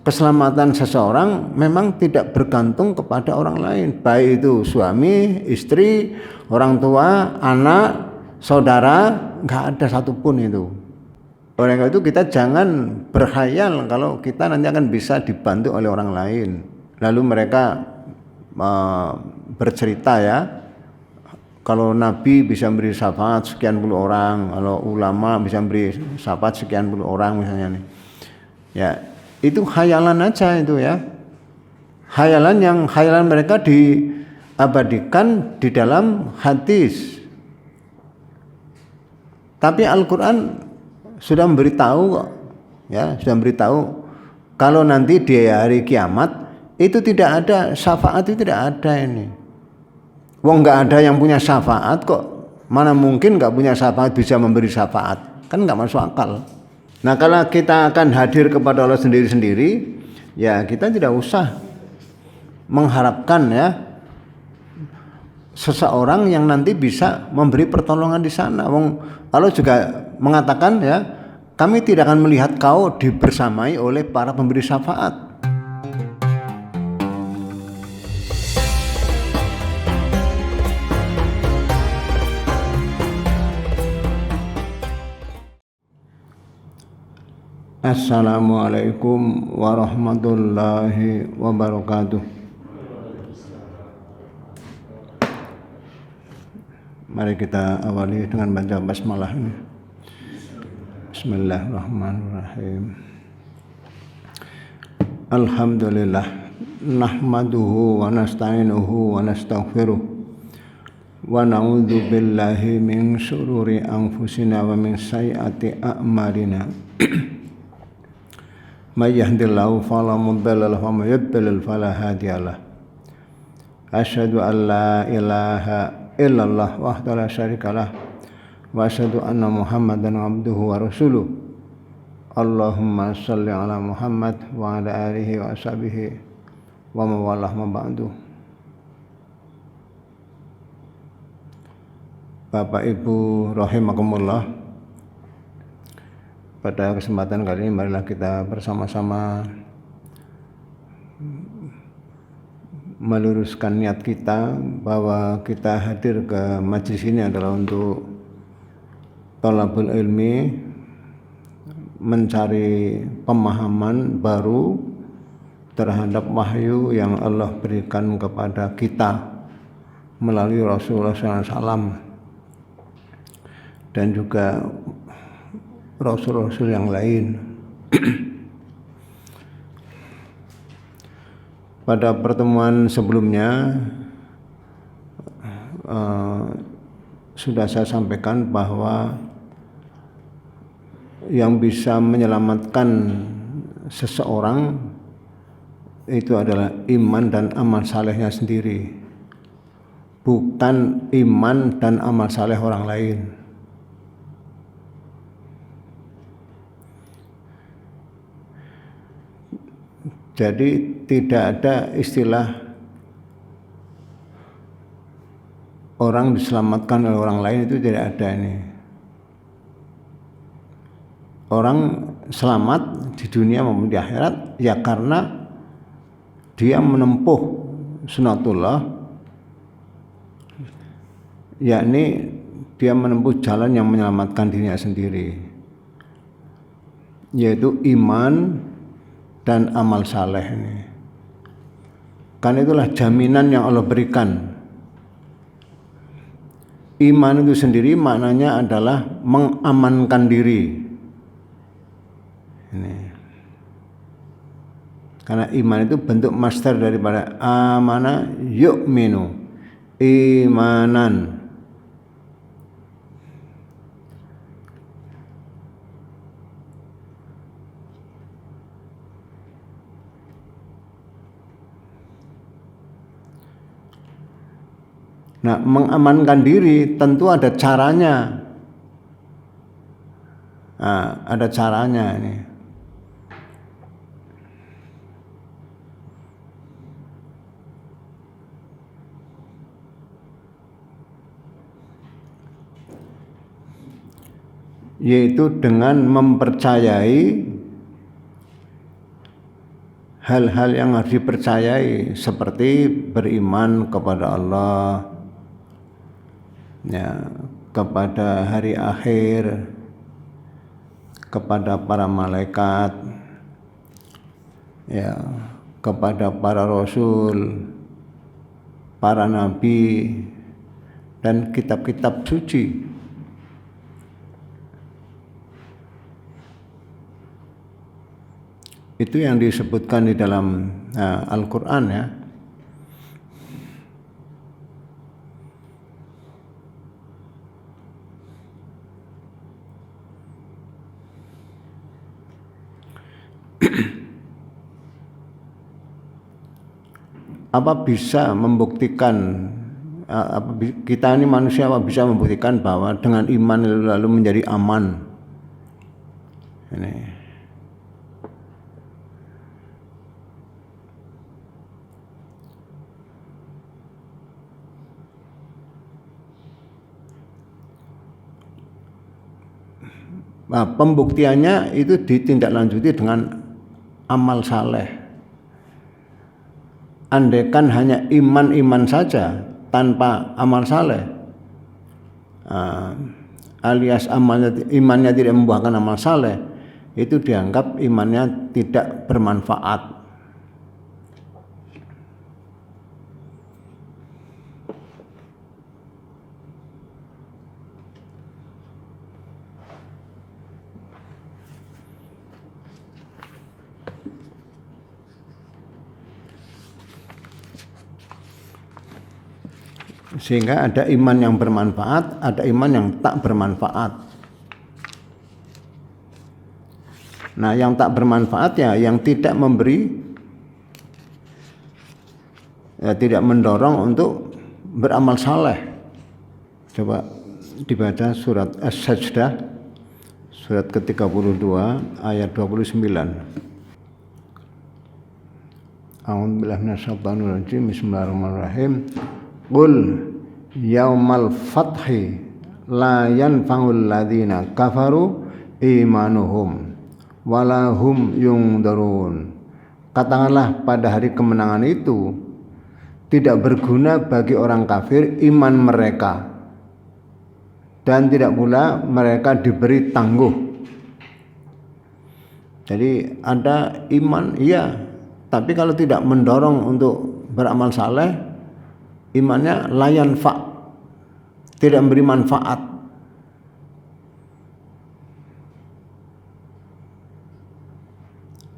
keselamatan seseorang memang tidak bergantung kepada orang lain, baik itu suami, istri, orang tua, anak, saudara, nggak ada satupun itu. Oleh karena itu kita jangan berkhayal kalau kita nanti akan bisa dibantu oleh orang lain. Lalu mereka bercerita ya, kalau Nabi bisa beri syafaat sekian puluh orang, kalau ulama bisa beri syafaat sekian puluh orang misalnya nih. Ya, itu khayalan aja itu ya. Khayalan mereka diabadikan di dalam hadis. Tapi Al-Qur'an sudah memberitahu kok. Ya, sudah memberitahu kalau nanti di hari kiamat itu tidak ada syafaat, itu tidak ada ini. Wong nggak ada yang punya syafaat kok, mana mungkin nggak punya syafaat bisa memberi syafaat, kan nggak masuk akal. Nah kalau kita akan hadir kepada Allah sendiri-sendiri, ya kita tidak usah mengharapkan ya seseorang yang nanti bisa memberi pertolongan di sana. Wong Allah juga mengatakan ya, kami tidak akan melihat kau dibersamai oleh para pemberi syafaat. Assalamualaikum warahmatullahi wabarakatuh. Mari kita awali dengan baca basmalah ini. Bismillahirrahmanirrahim. Alhamdulillah nahmaduhu wa nasta'inuhu wa nastaghfiruh wa na'udzu billahi min syururi anfusina wa min sayyiati a'malina. May yahdihillahu fala mudilla lahu wa may yudlil fala hadiya lahu. Asyhadu an la ilaha illallah wahdahu la syarika lah wa asyhadu anna Muhammadan abduhu wa rasuluh. Allahumma shalli ala Muhammad wa ala alihi wa ashabihi wa mawalah ma ba'du. Bapak Ibu rahimakumullah, pada kesempatan kali ini marilah kita bersama-sama meluruskan niat kita bahwa kita hadir ke majelis ini adalah untuk thalabul ilmi, mencari pemahaman baru terhadap wahyu yang Allah berikan kepada kita melalui Rasulullah SAW dan juga Rasul-Rasul yang lain. Pada pertemuan sebelumnya sudah saya sampaikan bahwa yang bisa menyelamatkan seseorang itu adalah iman dan amal salehnya sendiri, bukan iman dan amal saleh orang lain. Jadi tidak ada istilah orang diselamatkan oleh orang lain, itu tidak ada ini. Orang selamat di dunia maupun di akhirat ya karena dia menempuh sunatullah, yakni dia menempuh jalan yang menyelamatkan dirinya sendiri, yaitu iman dan amal saleh ini. Karena itulah jaminan yang Allah berikan. Iman itu sendiri maknanya adalah mengamankan diri. Ini. Karena iman itu bentuk master daripada amana yu'minu, imanan. Nah, mengamankan diri tentu ada caranya. Nah, ada caranya ini. Yaitu dengan mempercayai hal-hal yang harus dipercayai seperti beriman kepada Allah, ya, kepada hari akhir, kepada para malaikat, ya, kepada para rasul, para nabi, dan kitab-kitab suci. Itu yang disebutkan di dalam Al-Quran, ya. Apa bisa membuktikan, kita ini manusia apa bisa membuktikan bahwa dengan iman lalu menjadi aman? Ini. Nah, pembuktiannya itu ditindaklanjuti dengan amal saleh. Andaikan hanya iman-iman saja tanpa amal saleh, alias imannya tidak membuahkan amal saleh, itu dianggap imannya tidak bermanfaat. Sehingga ada iman yang bermanfaat, ada iman yang tak bermanfaat. Nah, yang tak bermanfaat ya yang tidak memberi, ya, tidak mendorong untuk beramal saleh. Coba dibaca surat As-Sajdah, surat ke-32 ayat 29. A'udzubillahi minasyaitonir rajim. Bismillahirrahmanirrahim. Qul yaumal fathi la yanfa'ul ladzina kafaru imanuhum wala hum yundarun. Katakanlah pada hari kemenangan itu tidak berguna bagi orang kafir iman mereka, dan tidak pula mereka diberi tangguh. Jadi ada iman, iya, tapi kalau tidak mendorong untuk beramal saleh, imannya layan fa, tidak memberi manfaat.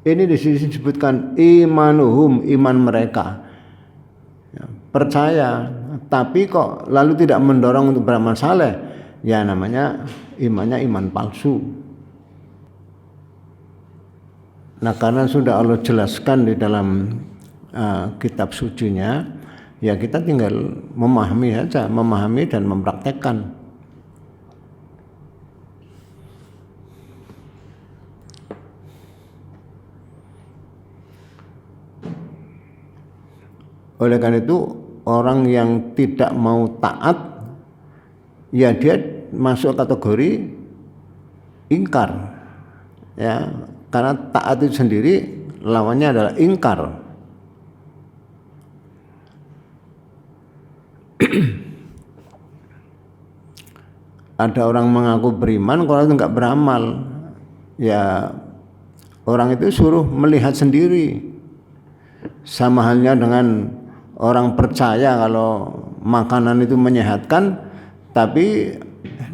Ini disebutkan imanuhum, iman mereka, ya, percaya, tapi kok lalu tidak mendorong untuk beramal saleh, ya namanya imannya iman palsu. Nah, karena sudah Allah jelaskan di dalam kitab sucinya, ya kita tinggal memahami saja, memahami dan mempraktekkan. Oleh karena itu orang yang tidak mau taat, ya dia masuk kategori ingkar, ya, karena taat itu sendiri lawannya adalah ingkar. Ada orang mengaku beriman, kalau itu enggak beramal, ya orang itu suruh melihat sendiri. Sama halnya dengan orang percaya kalau makanan itu menyehatkan, tapi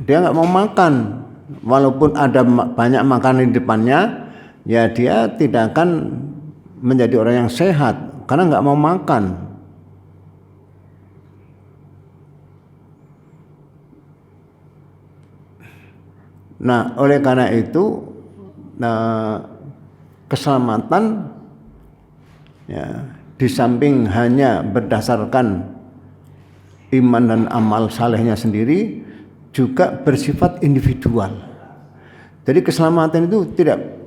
dia enggak mau makan, walaupun ada banyak makanan di depannya, ya dia tidak akan menjadi orang yang sehat karena enggak mau makan. Nah, oleh karena itu, keselamatan, ya, di samping hanya berdasarkan iman dan amal salehnya sendiri, juga bersifat individual. Jadi keselamatan itu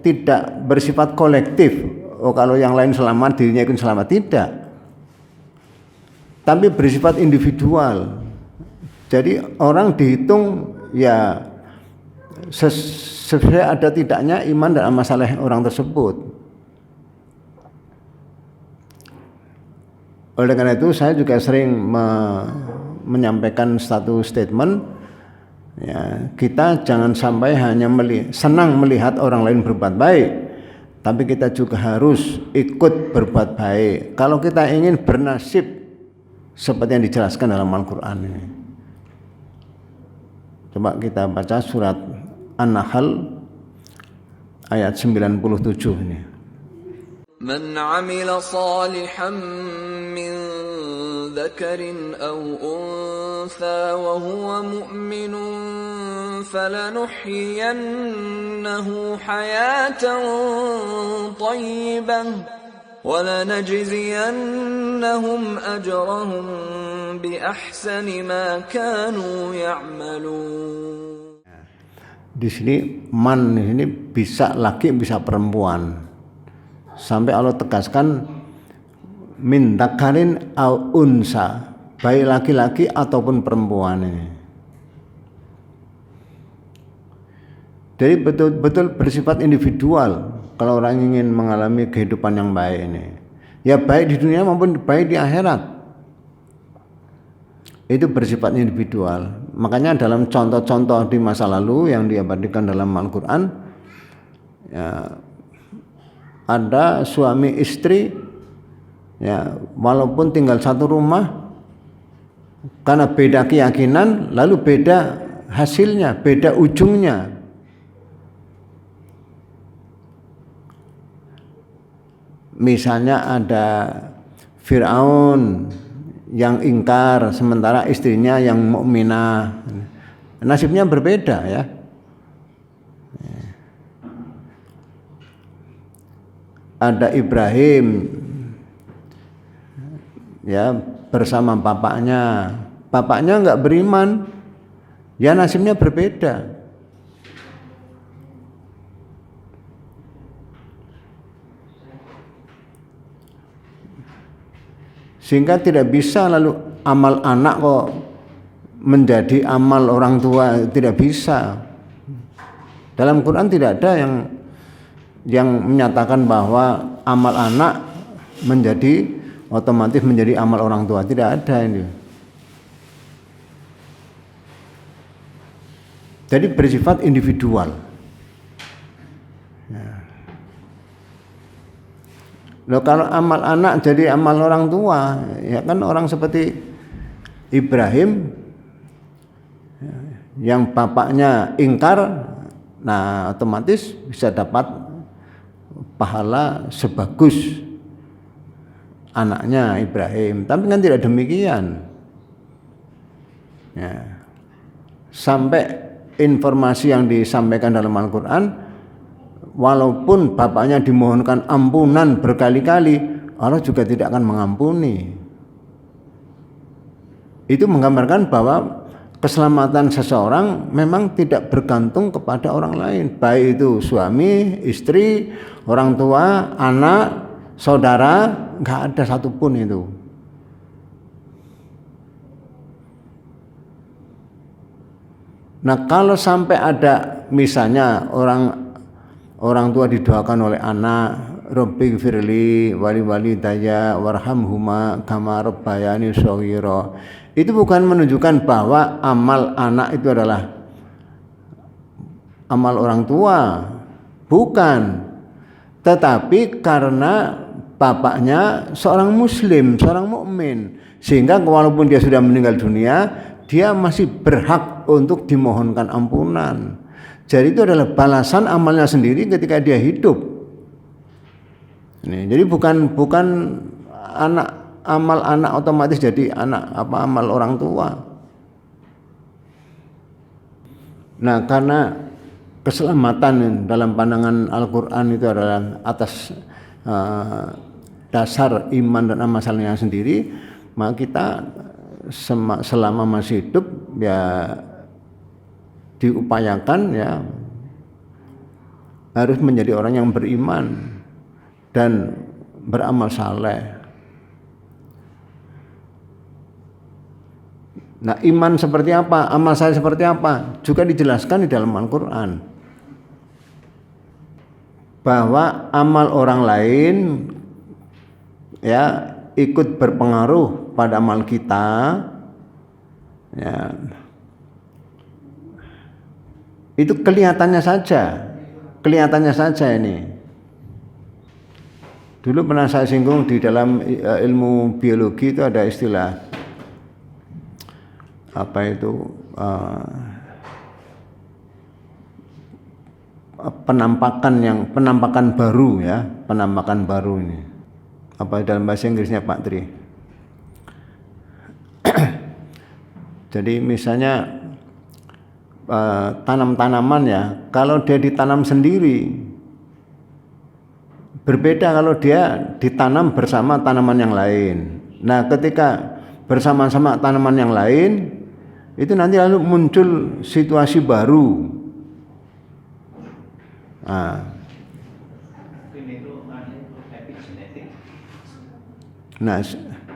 tidak bersifat kolektif. Oh, kalau yang lain selamat, dirinya ikut selamat, tidak. Tapi bersifat individual. Jadi orang dihitung, ya, sesuai ada tidaknya iman dan amal saleh orang tersebut. Oleh karena itu saya juga sering menyampaikan satu statement, ya, kita jangan sampai hanya senang melihat orang lain berbuat baik, tapi kita juga harus ikut berbuat baik kalau kita ingin bernasib seperti yang dijelaskan dalam Al-Quran ini. Coba kita baca surat An-Nahl ayat 97 ini. Man 'amila salihan min dzakarin aw untha wa huwa mu'minun falanuhyiyannahu hayatan thayyibah wa lanajziyannahum ajrahum bi ahsani ma kanu ya'malun. Di sini man ini bisa laki bisa perempuan. Sampai Allah tegaskan min dzakarin au unsa, baik laki-laki ataupun perempuan ini. Jadi betul-betul bersifat individual kalau orang ingin mengalami kehidupan yang baik ini. Ya baik di dunia maupun baik di akhirat. Itu bersifat individual. Makanya dalam contoh-contoh di masa lalu yang diabadikan dalam Al-Quran, ya, ada suami istri, ya, walaupun tinggal satu rumah, karena beda keyakinan, lalu beda hasilnya, beda ujungnya. Misalnya ada Fir'aun yang ingkar, sementara istrinya yang mukminah, nasibnya berbeda, ya. Ada Ibrahim, ya, bersama bapaknya nggak beriman, ya nasibnya berbeda. Sehingga tidak bisa lalu amal anak kok menjadi amal orang tua, tidak bisa. Dalam Quran tidak ada yang menyatakan bahwa amal anak otomatis menjadi amal orang tua. Tidak ada ini. Jadi bersifat individual. Ya. Loh, kalau amal anak jadi amal orang tua, ya kan orang seperti Ibrahim yang bapaknya ingkar, nah otomatis bisa dapat pahala sebagus anaknya Ibrahim. Tapi kan tidak demikian, ya. Sampai informasi yang disampaikan dalam Al-Quran, walaupun bapaknya dimohonkan ampunan berkali-kali, Allah juga tidak akan mengampuni. Itu menggambarkan bahwa keselamatan seseorang memang tidak bergantung kepada orang lain, baik itu suami, istri, orang tua, anak, saudara, nggak ada satupun itu. Nah, kalau sampai ada misalnya orang tua didoakan oleh anak, Rabbi gfirli wali daya warhamhuma kama rabbayani shaghira, itu bukan menunjukkan bahwa amal anak itu adalah amal orang tua, bukan. Tetapi karena bapaknya seorang muslim, seorang mukmin, sehingga walaupun dia sudah meninggal dunia, dia masih berhak untuk dimohonkan ampunan. Jadi itu adalah balasan amalnya sendiri ketika dia hidup. Jadi bukan amal anak otomatis jadi amal orang tua. Nah, karena keselamatan dalam pandangan Al-Quran itu adalah atas dasar iman dan amal salehnya sendiri, maka kita selama masih hidup ya diupayakan, ya, harus menjadi orang yang beriman dan beramal saleh. Nah, iman seperti apa, amal saleh seperti apa, juga dijelaskan di dalam Al-Quran. Bahwa amal orang lain, ya, ikut berpengaruh pada amal kita, ya, itu kelihatannya saja ini. Dulu pernah saya singgung di dalam ilmu biologi itu ada istilah apa itu penampakan baru ya, penampakan baru ini. Apa dalam bahasa Inggrisnya Pak Tri? Jadi misalnya tanam-tanaman ya, kalau dia ditanam sendiri berbeda kalau dia ditanam bersama tanaman yang lain. Nah, ketika bersama-sama tanaman yang lain, itu nanti lalu muncul situasi baru. Nah,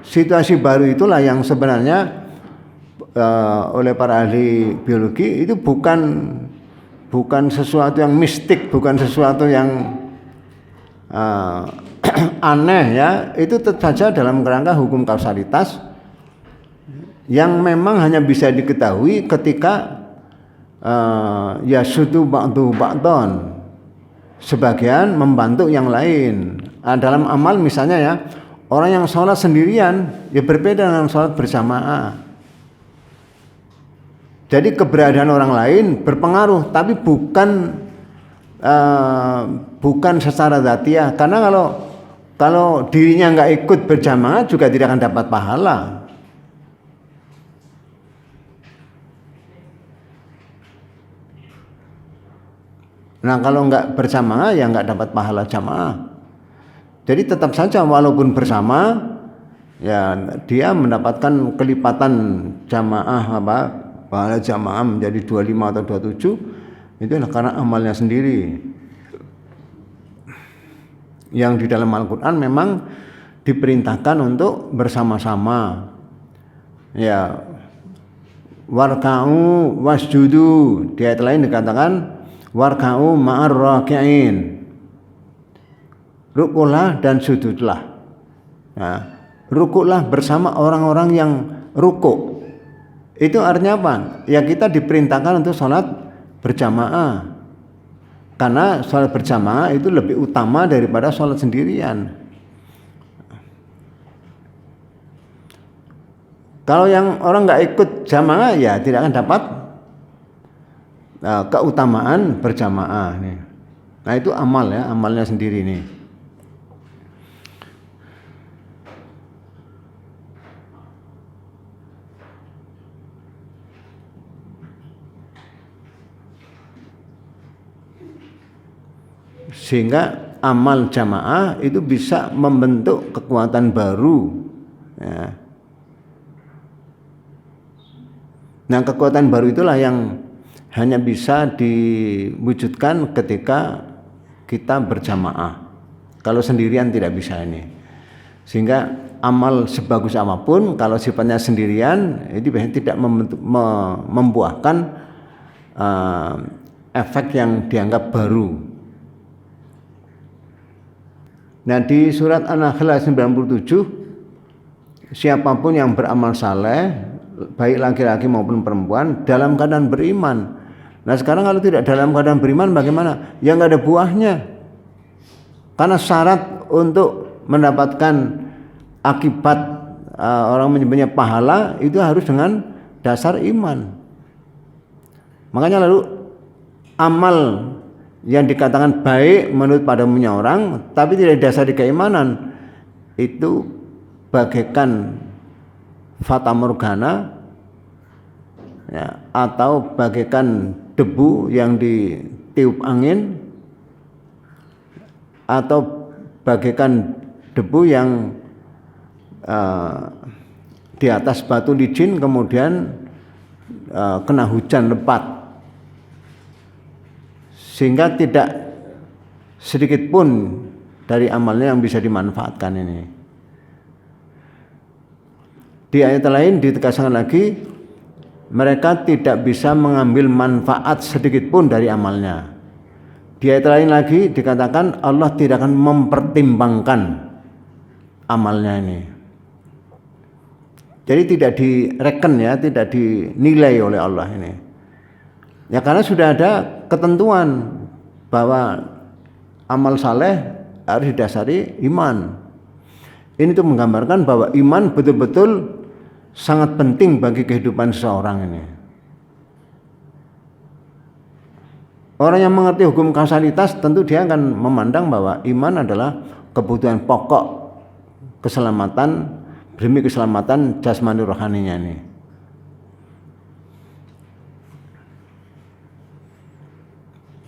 situasi baru itulah yang sebenarnya oleh para ahli biologi itu bukan sesuatu yang mistik, bukan sesuatu yang aneh ya, itu tetap saja dalam kerangka hukum kausalitas yang memang hanya bisa diketahui ketika yasudu ba'du ba'don, sebagian membantu yang lain. Dalam amal misalnya ya, orang yang sholat sendirian ya berbeda dengan sholat berjamaah. Jadi keberadaan orang lain berpengaruh, tapi bukan secara dzatiyah. Karena kalau dirinya nggak ikut berjamaah juga tidak akan dapat pahala. Nah, kalau nggak berjamaah ya nggak dapat pahala jamaah. Jadi tetap saja walaupun bersama ya dia mendapatkan kelipatan jamaah pahala jamaah menjadi 25 atau 27, itu adalah karena amalnya sendiri. Yang di dalam Al-Quran memang diperintahkan untuk bersama-sama. Ya, warka'u wasjudu. Di ayat lain dikatakan warka'u ma'ar raki'in. Rukulah dan sujudlah. Nah, rukulah bersama orang-orang yang rukuk. Itu artinya apa? Ya kita diperintahkan untuk sholat berjamaah. Karena sholat berjamaah itu lebih utama daripada sholat sendirian. Kalau yang orang nggak ikut jamaah ya tidak akan dapat keutamaan berjamaah nih. Nah itu amal ya, amalnya sendiri nih. Sehingga amal jamaah itu bisa membentuk kekuatan baru ya. Nah kekuatan baru itulah yang hanya bisa diwujudkan ketika kita berjamaah. Kalau sendirian tidak bisa ini. Sehingga amal sebagus apapun kalau sifatnya sendirian itu biasanya tidak membuahkan efek yang dianggap baru. Nah di surat An-Nahl 97, siapapun yang beramal saleh, baik laki-laki maupun perempuan, dalam keadaan beriman. Nah sekarang kalau tidak dalam keadaan beriman bagaimana? Ya nggak ada buahnya. Karena syarat untuk mendapatkan akibat orang menyebutnya pahala itu harus dengan dasar iman. Makanya lalu amal yang dikatakan baik menurut pada umumnya orang tapi tidak didasari keimanan itu bagaikan fata morgana ya, atau bagaikan debu yang ditiup angin atau bagaikan debu yang di atas batu licin kemudian kena hujan lebat sehingga tidak sedikit pun dari amalnya yang bisa dimanfaatkan ini. Di ayat lain ditegaskan lagi mereka tidak bisa mengambil manfaat sedikit pun dari amalnya. Di ayat lain lagi dikatakan Allah tidak akan mempertimbangkan amalnya ini. Jadi tidak direken ya, tidak dinilai oleh Allah ini. Ya karena sudah ada ketentuan bahwa amal saleh harus didasari iman. Ini tuh menggambarkan bahwa iman betul-betul sangat penting bagi kehidupan seseorang ini. Orang yang mengerti hukum kausalitas tentu dia akan memandang bahwa iman adalah kebutuhan pokok keselamatan demi keselamatan jasmani rohaninya ini.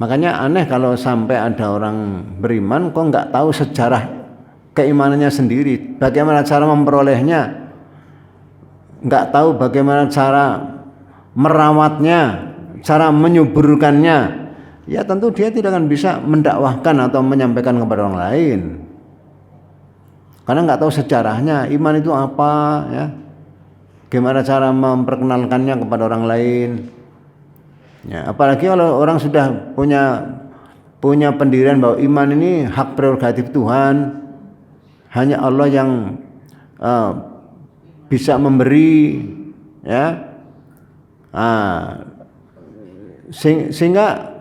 Makanya aneh kalau sampai ada orang beriman kok nggak tahu sejarah keimanannya sendiri, bagaimana cara memperolehnya, nggak tahu bagaimana cara merawatnya, cara menyuburkannya. Ya tentu dia tidak akan bisa mendakwahkan atau menyampaikan kepada orang lain. Karena nggak tahu sejarahnya, iman itu apa, ya. Gimana cara memperkenalkannya kepada orang lain. Ya, apalagi kalau orang sudah punya pendirian bahwa iman ini hak prerogatif Tuhan, hanya Allah yang bisa memberi, ya. Sehingga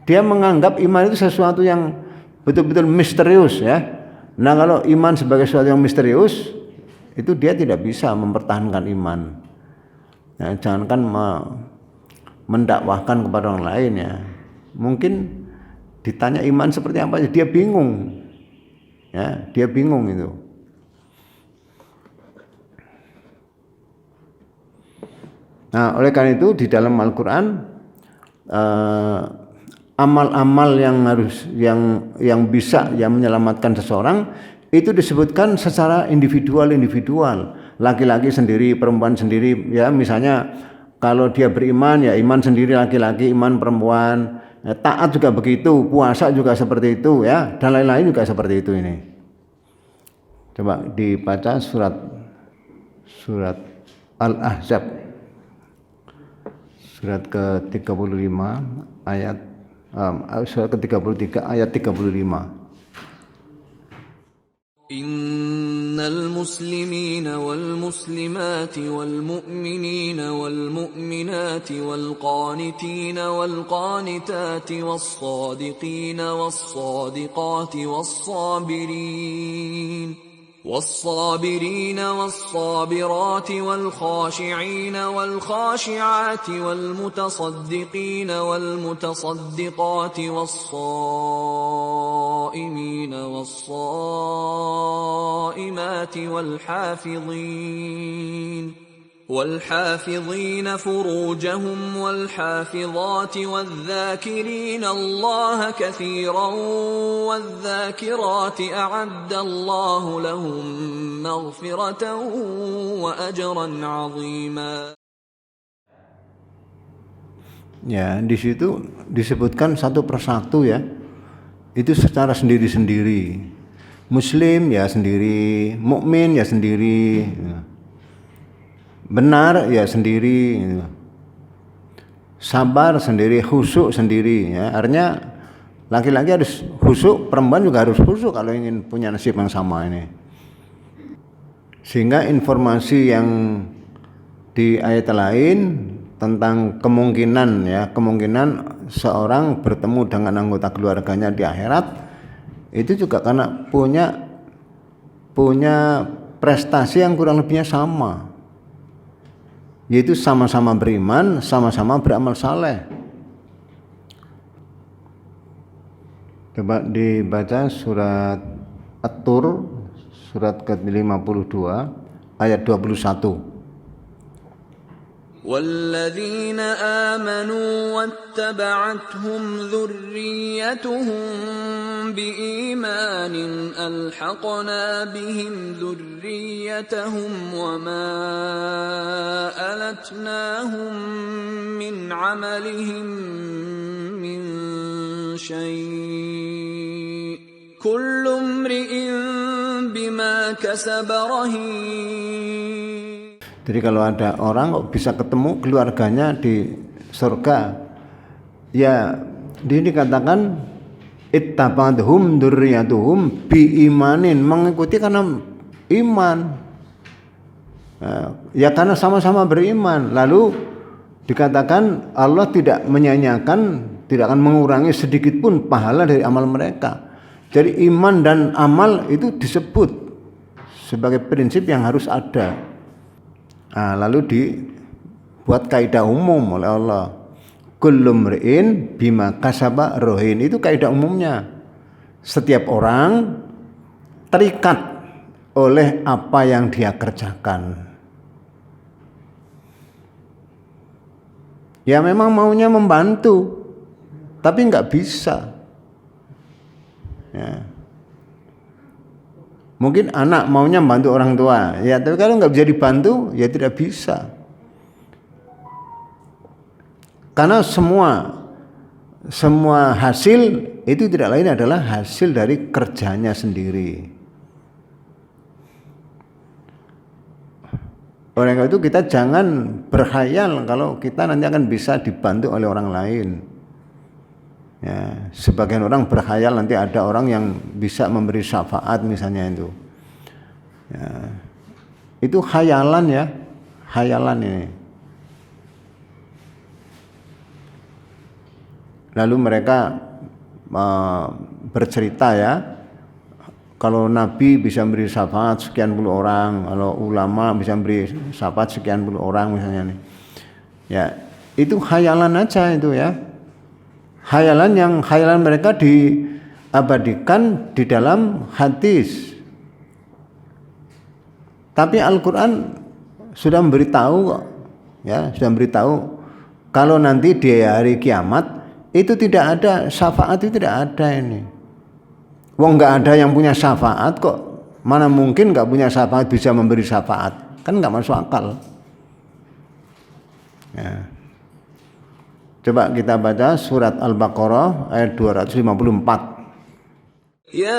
dia menganggap iman itu sesuatu yang betul-betul misterius, ya. Nah kalau iman sebagai sesuatu yang misterius, itu dia tidak bisa mempertahankan iman. Ya, jangankan mendakwahkan kepada orang lain, ya. Mungkin ditanya iman seperti apa, dia bingung. Ya, dia bingung itu. Nah, oleh karena itu di dalam Al-Qur'an amal-amal yang bisa yang menyelamatkan seseorang itu disebutkan secara individual, laki-laki sendiri, perempuan sendiri, ya. Misalnya kalau dia beriman, ya iman sendiri laki-laki, iman perempuan, ya, taat juga begitu, puasa juga seperti itu, ya, dan lain-lain juga seperti itu ini. Coba dibaca surat Al-Ahzab surat ke-35 ayat surat ke-33 ayat 35. Innal muslimina wal muslimati wal mu'minina wal mu'minati wal qanitina wal qanitati was sadiqina was sadiqati والصابرين والصابرات والخاشعين والخاشعات والمتصدقين والمتصدقات والصائمين والصائمات والحافظين فروجهم والحافظات والذاكرين الله كثيرا والذاكرات أعد الله لهم مغفرة وأجرا عظيما. Ya, di situ disebutkan satu persatu, ya. Itu secara sendiri-sendiri. Muslim ya sendiri, mukmin ya sendiri. Benar ya sendiri, sabar sendiri, khusyuk sendiri, ya. Artinya laki-laki harus khusyuk, perempuan juga harus khusyuk kalau ingin punya nasib yang sama ini. Sehingga informasi yang di ayat lain tentang kemungkinan seorang bertemu dengan anggota keluarganya di akhirat itu juga karena punya prestasi yang kurang lebihnya sama. Yaitu sama-sama beriman, sama-sama beramal saleh. Coba dibaca surat At-Tur surat ke-52 ayat 21. والذين آمنوا واتبعتهم ذريتهم بإيمان ألحقنا بهم ذريتهم وما ألتناهم من عملهم من شيء كل امرئ بما كسب رهين. Jadi kalau ada orang kok bisa ketemu keluarganya di surga, ya ini dikatakan ittaba'thum dzurriyyatuhum bi imanin, mengikuti karena iman. Ya karena sama-sama beriman. Lalu dikatakan Allah tidak menyanyiakan, tidak akan mengurangi sedikit pun pahala dari amal mereka. Jadi iman dan amal itu disebut sebagai prinsip yang harus ada. Lalu dibuat kaidah umum oleh Allah. Kullu mri'in bima kasaba rohin, itu kaidah umumnya. Setiap orang terikat oleh apa yang dia kerjakan. Ya memang maunya membantu, tapi nggak bisa. Ya. Mungkin anak maunya membantu orang tua, ya tapi kalau nggak bisa dibantu, ya tidak bisa. Karena semua hasil itu tidak lain adalah hasil dari kerjanya sendiri. Oleh karena itu kita jangan berkhayal kalau kita nanti akan bisa dibantu oleh orang lain. Ya, sebagian orang berkhayal nanti ada orang yang bisa memberi syafaat misalnya itu. Ya, itu khayalan ya, khayalan ini. Lalu mereka bercerita ya, kalau Nabi bisa beri syafaat sekian puluh orang, kalau ulama bisa beri syafaat sekian puluh orang misalnya nih. Ya, itu khayalan aja itu ya. Khayalan mereka diabadikan di dalam hadis. Tapi Al-Qur'an sudah memberitahu kok. Ya, sudah memberitahu kalau nanti di hari kiamat itu tidak ada syafaat, itu tidak ada ini. Wong nggak ada yang punya syafaat kok, mana mungkin nggak punya syafaat bisa memberi syafaat, kan nggak masuk akal. Ya. Coba kita baca surat Al-Baqarah ayat 254. Ya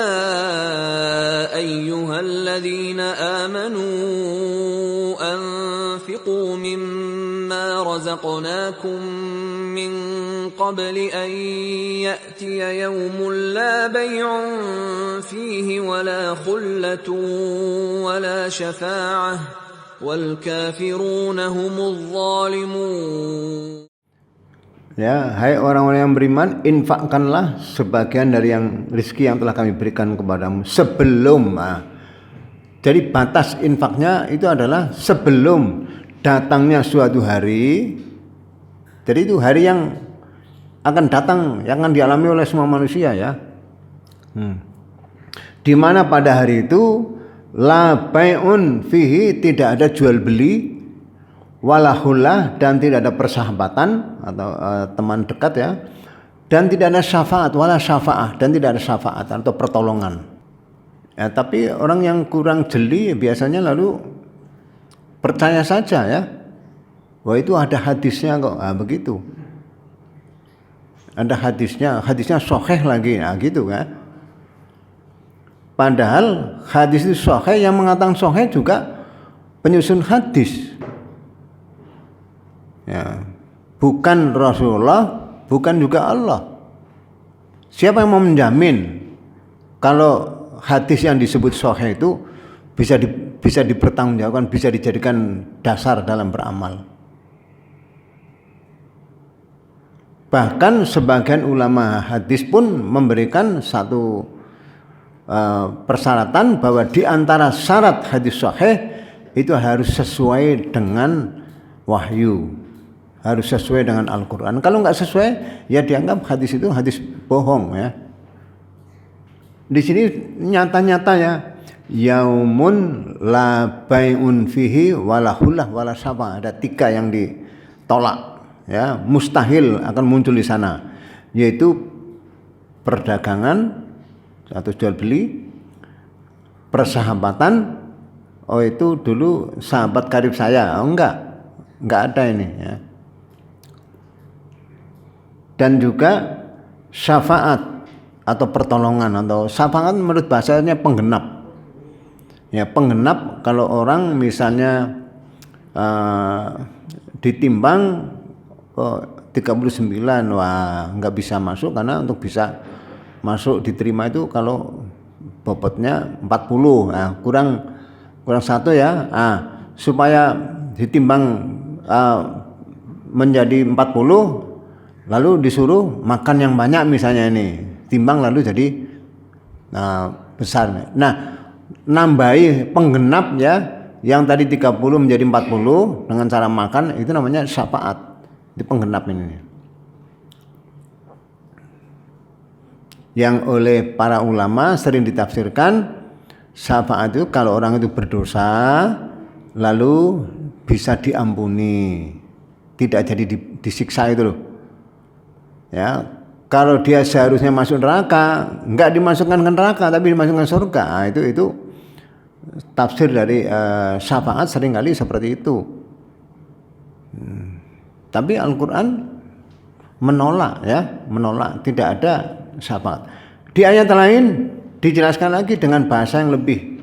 ayyuhalladzina amanu anfiqu mimma razaqnakum min qabli an ya'tiya yawmun la bay'un fihi wala khullatun wala syafa'ah wal kafiruna humudz zalimun. Ya, hai orang-orang yang beriman, infakkanlah sebagian dari yang rezeki yang telah kami berikan kepadamu sebelum. Jadi batas infaknya itu adalah sebelum datangnya suatu hari. Jadi itu hari yang akan datang, yang akan dialami oleh semua manusia ya. Di mana pada hari itu la bai'un fihi, tidak ada jual beli, walahullah, dan tidak ada persahabatan atau teman dekat ya, dan tidak ada syafaat, wala syafaah, dan tidak ada syafaat atau pertolongan ya. Tapi orang yang kurang jeli biasanya lalu percaya saja ya, wah itu ada hadisnya kok, begitu, ada hadisnya sahih lagi, gitu kan. Padahal hadis itu sahih, yang mengatakan sahih juga penyusun hadis. Ya, bukan Rasulullah, bukan juga Allah. Siapa yang mau menjamin kalau hadis yang disebut sahih itu bisa dipertanggungjawabkan, bisa dijadikan dasar dalam beramal? Bahkan sebagian ulama hadis pun memberikan satu persyaratan bahwa di antara syarat hadis sahih itu harus sesuai dengan wahyu, harus sesuai dengan Al-Quran. Kalau nggak sesuai, ya dianggap hadis itu hadis bohong ya. Di sini nyata-nyata ya, yaumun la bai'un fihi wala khullah wala syafa. Ada 3 yang ditolak ya, mustahil akan muncul di sana, yaitu perdagangan atau jual beli, persahabatan. Oh itu dulu sahabat karib saya, enggak ada ini ya. Dan juga syafaat atau pertolongan, atau syafaat menurut bahasanya penggenap. Ya, penggenap kalau orang misalnya ditimbang 39, wah nggak bisa masuk, karena untuk bisa masuk diterima itu kalau bobotnya 40, kurang 1 ya. supaya ditimbang menjadi 40, lalu disuruh makan yang banyak misalnya ini, timbang lalu jadi besar. Nah, nambahi penggenap ya, yang tadi 30 menjadi 40 dengan cara makan, itu namanya syafaat. Itu penggenap ini. Yang oleh para ulama sering ditafsirkan syafaat itu kalau orang itu berdosa lalu bisa diampuni, tidak jadi disiksa itu loh. Ya, kalau dia seharusnya masuk neraka, enggak dimasukkan ke neraka tapi dimasukkan surga. Nah, itu tafsir dari syafaat seringkali seperti itu. Tapi Al-Qur'an menolak tidak ada syafaat. Di ayat lain dijelaskan lagi dengan bahasa yang lebih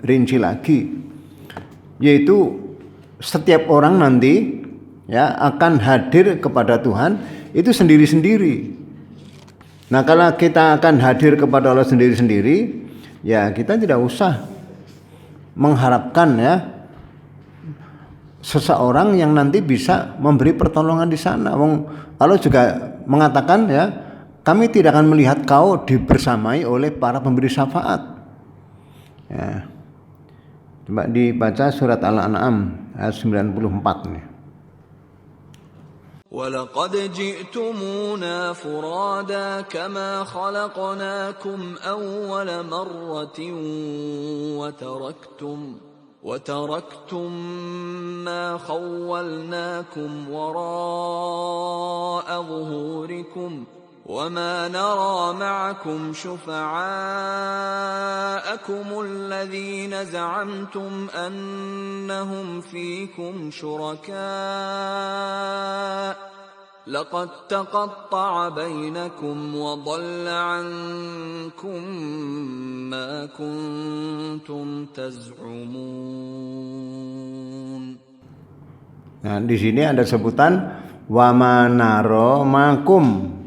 rinci lagi, yaitu setiap orang nanti ya akan hadir kepada Tuhan itu sendiri-sendiri. Nah, kalau kita akan hadir kepada Allah sendiri-sendiri, ya kita tidak usah mengharapkan ya seseorang yang nanti bisa memberi pertolongan di sana. Allah juga mengatakan ya, kami tidak akan melihat kau dibersamai oleh para pemberi syafaat. Ya. Coba dibaca surat Al-An'am ayat 94 nih. وَلَقَدْ جِئْتُمُونَا فُرَادَى كَمَا خَلَقْنَاكُمْ أَوَّلَ مَرَّةٍ وَتَرَكْتُمْ مَا خَوَّلْنَاكُمْ وَرَاءَ ظُهُورِكُمْ وَمَا نَرَى مَعَكُمْ شُفَعَاءَكُمُ الَّذِينَ زَعَمْتُمْ أَنَّهُمْ فِيكُمْ شُرَكَاءُ لَقَدْ تَقَطَّعَ بَيْنَكُمْ وَضَلَّ عَنكُمْ مَا كُنْتُمْ تَزْعُمُونَ. Nah, di sini ada sebutan wa manaro makum.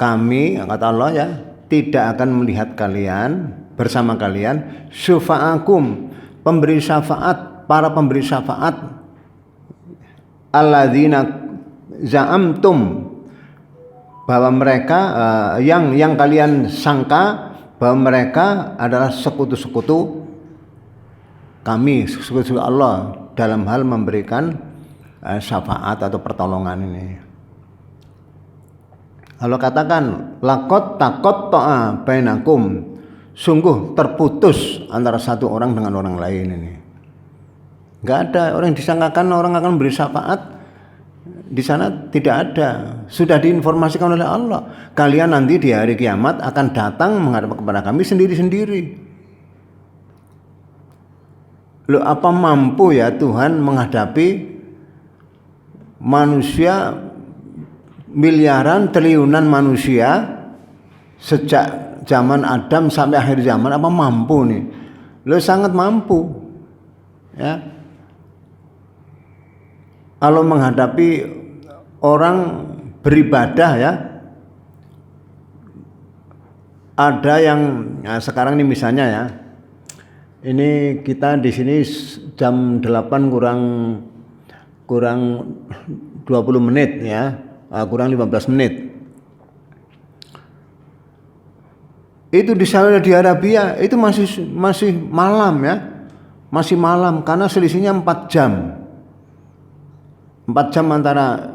Kami, kata Allah ya, tidak akan melihat kalian bersama kalian syufa'akum, pemberi syafaat, para pemberi syafaat, alladzina za'amtum, bahwa mereka yang kalian sangka bahwa mereka adalah sekutu-sekutu kami, sekutu Allah dalam hal memberikan syafaat atau pertolongan ini. Allah katakan laqad taqatta'a bainakum, sungguh terputus antara satu orang dengan orang lain ini. Enggak ada orang yang disangkakan orang akan beri syafaat di sana, tidak ada. Sudah diinformasikan oleh Allah, kalian nanti di hari kiamat akan datang menghadap kepada kami sendiri-sendiri. Loh, apa mampu ya Tuhan menghadapi manusia miliaran triliunan manusia sejak zaman Adam sampai akhir zaman? Apa mampu nih? Lo sangat mampu ya. Kalau menghadapi orang beribadah ya, ada yang sekarang ini misalnya ya, ini kita di sini jam 8 kurang 20 menit ya, kurang 15 menit. Itu di Saudi Arabia itu masih malam ya. Masih malam karena selisihnya 4 jam. 4 jam antara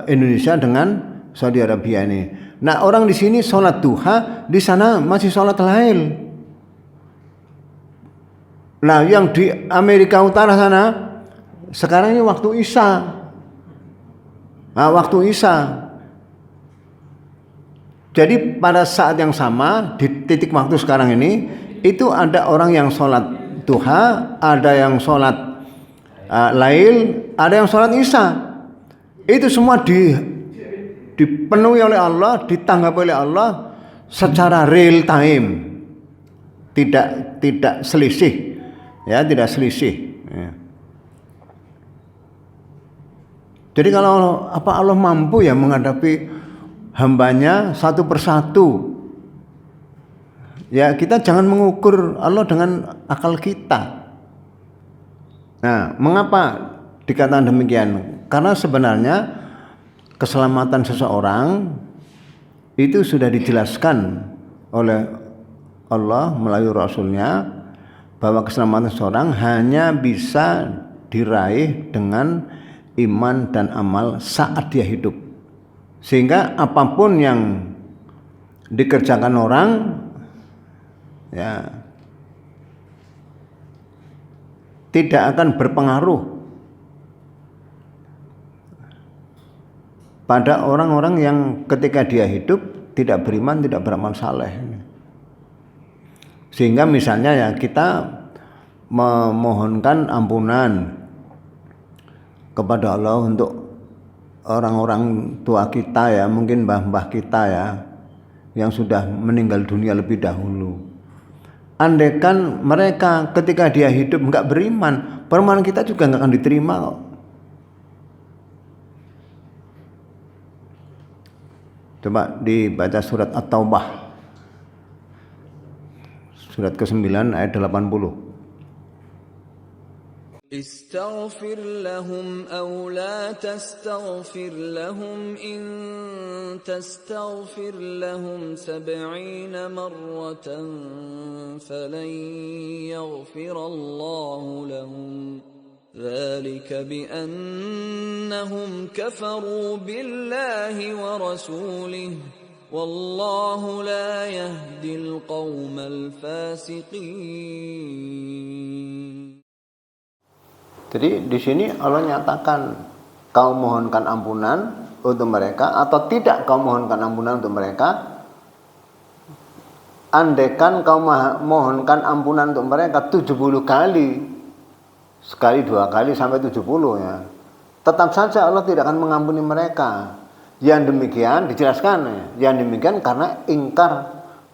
Indonesia dengan Saudi Arabia ini. Nah, orang di sini sholat duha, di sana masih sholat lail. Nah, yang di Amerika Utara sana sekarang ini waktu Isya. Nah, waktu Isya. Jadi pada saat yang sama di titik waktu sekarang ini itu ada orang yang sholat duha, ada yang sholat lail, ada yang sholat Isya. Itu semua dipenuhi oleh Allah, ditanggapi oleh Allah secara real time, tidak selisih, ya, tidak selisih. Ya. Jadi kalau Allah mampu ya menghadapi hambanya satu persatu. Ya, kita jangan mengukur Allah dengan akal kita. Nah, mengapa dikatakan demikian? Karena sebenarnya keselamatan seseorang itu sudah dijelaskan oleh Allah melalui Rasulnya, bahwa keselamatan seseorang hanya bisa diraih dengan iman dan amal saat dia hidup. Sehingga apapun yang dikerjakan orang, ya, tidak akan berpengaruh pada orang-orang yang ketika dia hidup tidak beriman, tidak beramal saleh. Sehingga misalnya ya, kita memohonkan ampunan kepada Allah untuk orang-orang tua kita ya, mungkin mbah-mbah kita ya, yang sudah meninggal dunia lebih dahulu. Andaikan mereka ketika dia hidup enggak beriman, permohonan kita juga enggak akan diterima kok. Coba dibaca surat At-Taubah, surat ke-9 ayat 80. استغفر لهم أو لا تستغفر لهم إن تستغفر لهم 70 مرة فلن يغفر الله لهم ذلك بأنهم كفروا بالله ورسوله والله لا يهدي القوم الفاسقين. Jadi di sini Allah nyatakan, kau mohonkan ampunan untuk mereka atau tidak kau mohonkan ampunan untuk mereka. Andaikan kau mohonkan ampunan untuk mereka 70 kali, sekali 2 kali sampai 70 ya, tetap saja Allah tidak akan mengampuni mereka. Yang demikian dijelaskan ya, yang demikian karena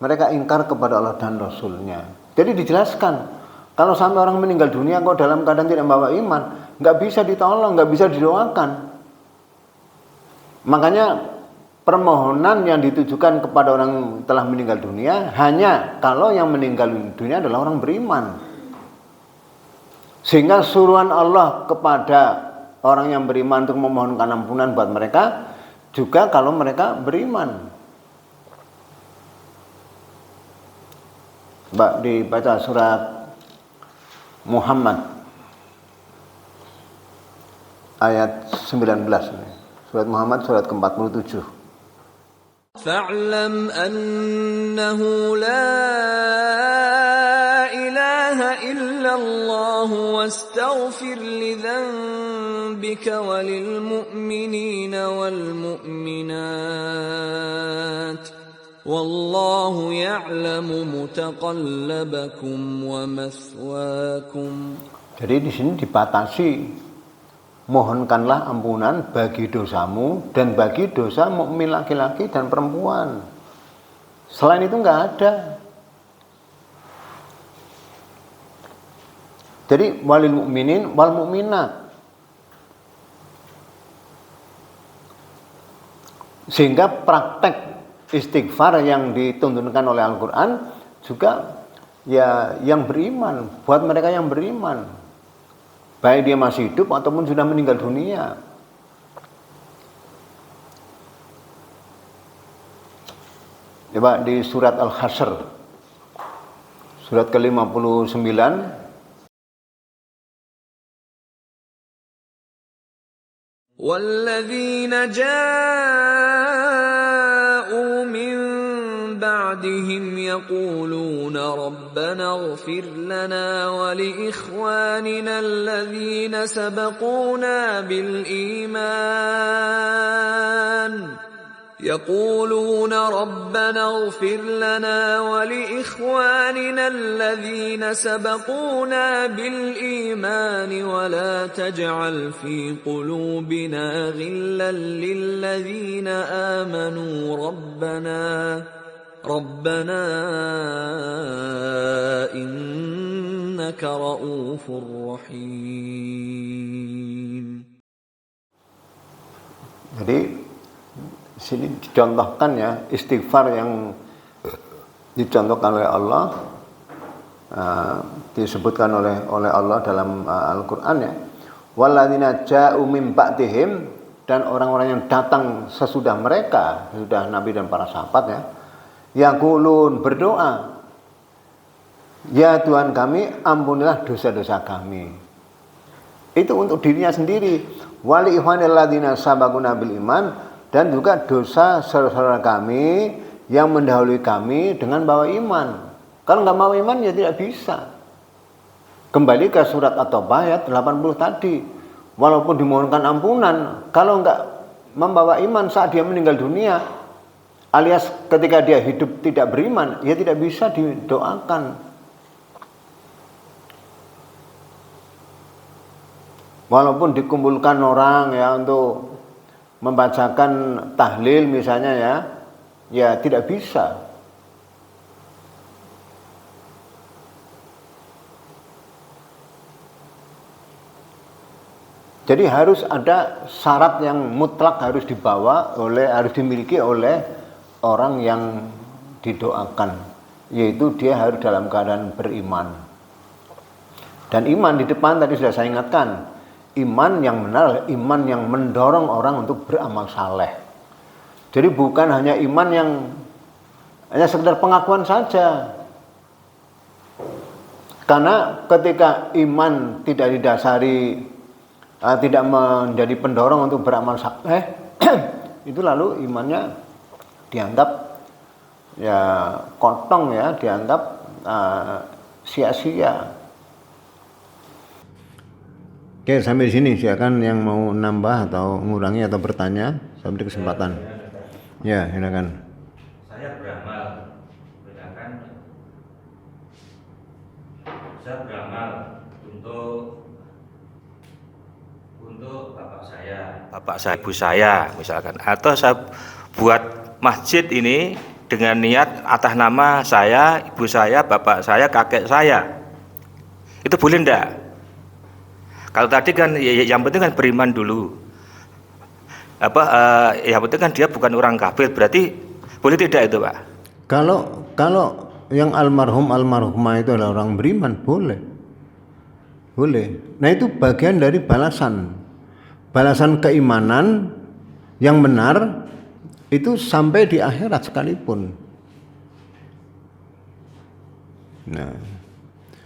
mereka ingkar kepada Allah dan Rasulnya. Jadi dijelaskan, kalau sampai orang meninggal dunia kok dalam keadaan tidak membawa iman, nggak bisa ditolong, nggak bisa didoakan. Makanya permohonan yang ditujukan kepada orang telah meninggal dunia hanya kalau yang meninggal dunia adalah orang beriman. Sehingga suruhan Allah kepada orang yang beriman untuk memohonkan ampunan buat mereka juga kalau mereka beriman. Coba dibaca surat Muhammad ayat 19. Surat Muhammad surat ke-47. فاعلم أنه لا إله إلا الله واستغفر لذنبك وللمؤمنين والمؤمنات والله يعلم متقلبكم ومثواكم. Jadi di sini dibatasi, mohonkanlah ampunan bagi dosamu dan bagi dosa mukmin laki-laki dan perempuan. Selain itu enggak ada. Jadi walil mukminin wal mukminat. Sehingga praktek istighfar yang dituntunkan oleh Al-Quran juga ya yang beriman, buat mereka yang beriman, baik dia masih hidup ataupun sudah meninggal dunia. Coba di surat Al-Hasyr surat ke-59 والذين جاءوا من بعدهم يقولون ربنا اغفر لنا ولإخواننا الذين سبقونا بالإيمان يقولون ربنا اغفر لنا ولإخواننا الذين سبقونا بالإيمان ولا تجعل في قلوبنا غلا للذين آمنوا ربنا إنك رؤوف رحيم. Jadi sini dicontohkan ya istighfar yang dicontohkan oleh Allah disebutkan oleh Allah dalam Al-Qur'an ya. Walladzina ja'u min ba'dihim, dan orang-orang yang datang sesudah mereka, sesudah Nabi dan para sahabat ya, yaqulun, berdoa, ya Tuhan kami, ampunilah dosa-dosa kami. Itu untuk dirinya sendiri. Wali ikhwanil ladzina sabaquna bil iman, dan juga dosa saudara kami yang mendahului kami dengan bawa iman. Kalau nggak mau iman ya tidak bisa. Kembali ke surat At-Taubah ayat 80 tadi. Walaupun dimohonkan ampunan, kalau nggak membawa iman saat dia meninggal dunia, alias ketika dia hidup tidak beriman, ya tidak bisa didoakan. Walaupun dikumpulkan orang ya untuk membacakan tahlil misalnya ya tidak bisa. Jadi harus ada syarat yang mutlak harus dimiliki oleh orang yang didoakan, yaitu dia harus dalam keadaan beriman. Dan iman di depan tadi sudah saya ingatkan, iman yang benar, iman yang mendorong orang untuk beramal saleh. Jadi bukan hanya iman yang hanya sekedar pengakuan saja. Karena ketika iman tidak didasari, tidak menjadi pendorong untuk beramal saleh, itu lalu imannya dianggap ya kosong ya, dianggap sia-sia. Oke, sampai di sini. Silakan yang mau nambah atau mengurangi atau bertanya, saya beri kesempatan. Ya, silakan. Saya beramal, bedakan. Saya beramal untuk bapak saya, ibu saya misalkan, atau saya buat masjid ini dengan niat atas nama saya, ibu saya, bapak saya, kakek saya. Itu boleh enggak? Kalau tadi kan yang penting kan beriman dulu. Yang penting kan dia bukan orang kafir, berarti boleh tidak itu, Pak? Kalau yang almarhumah itu adalah orang beriman, boleh. Nah itu bagian dari balasan keimanan yang benar itu sampai di akhirat sekalipun. Nah,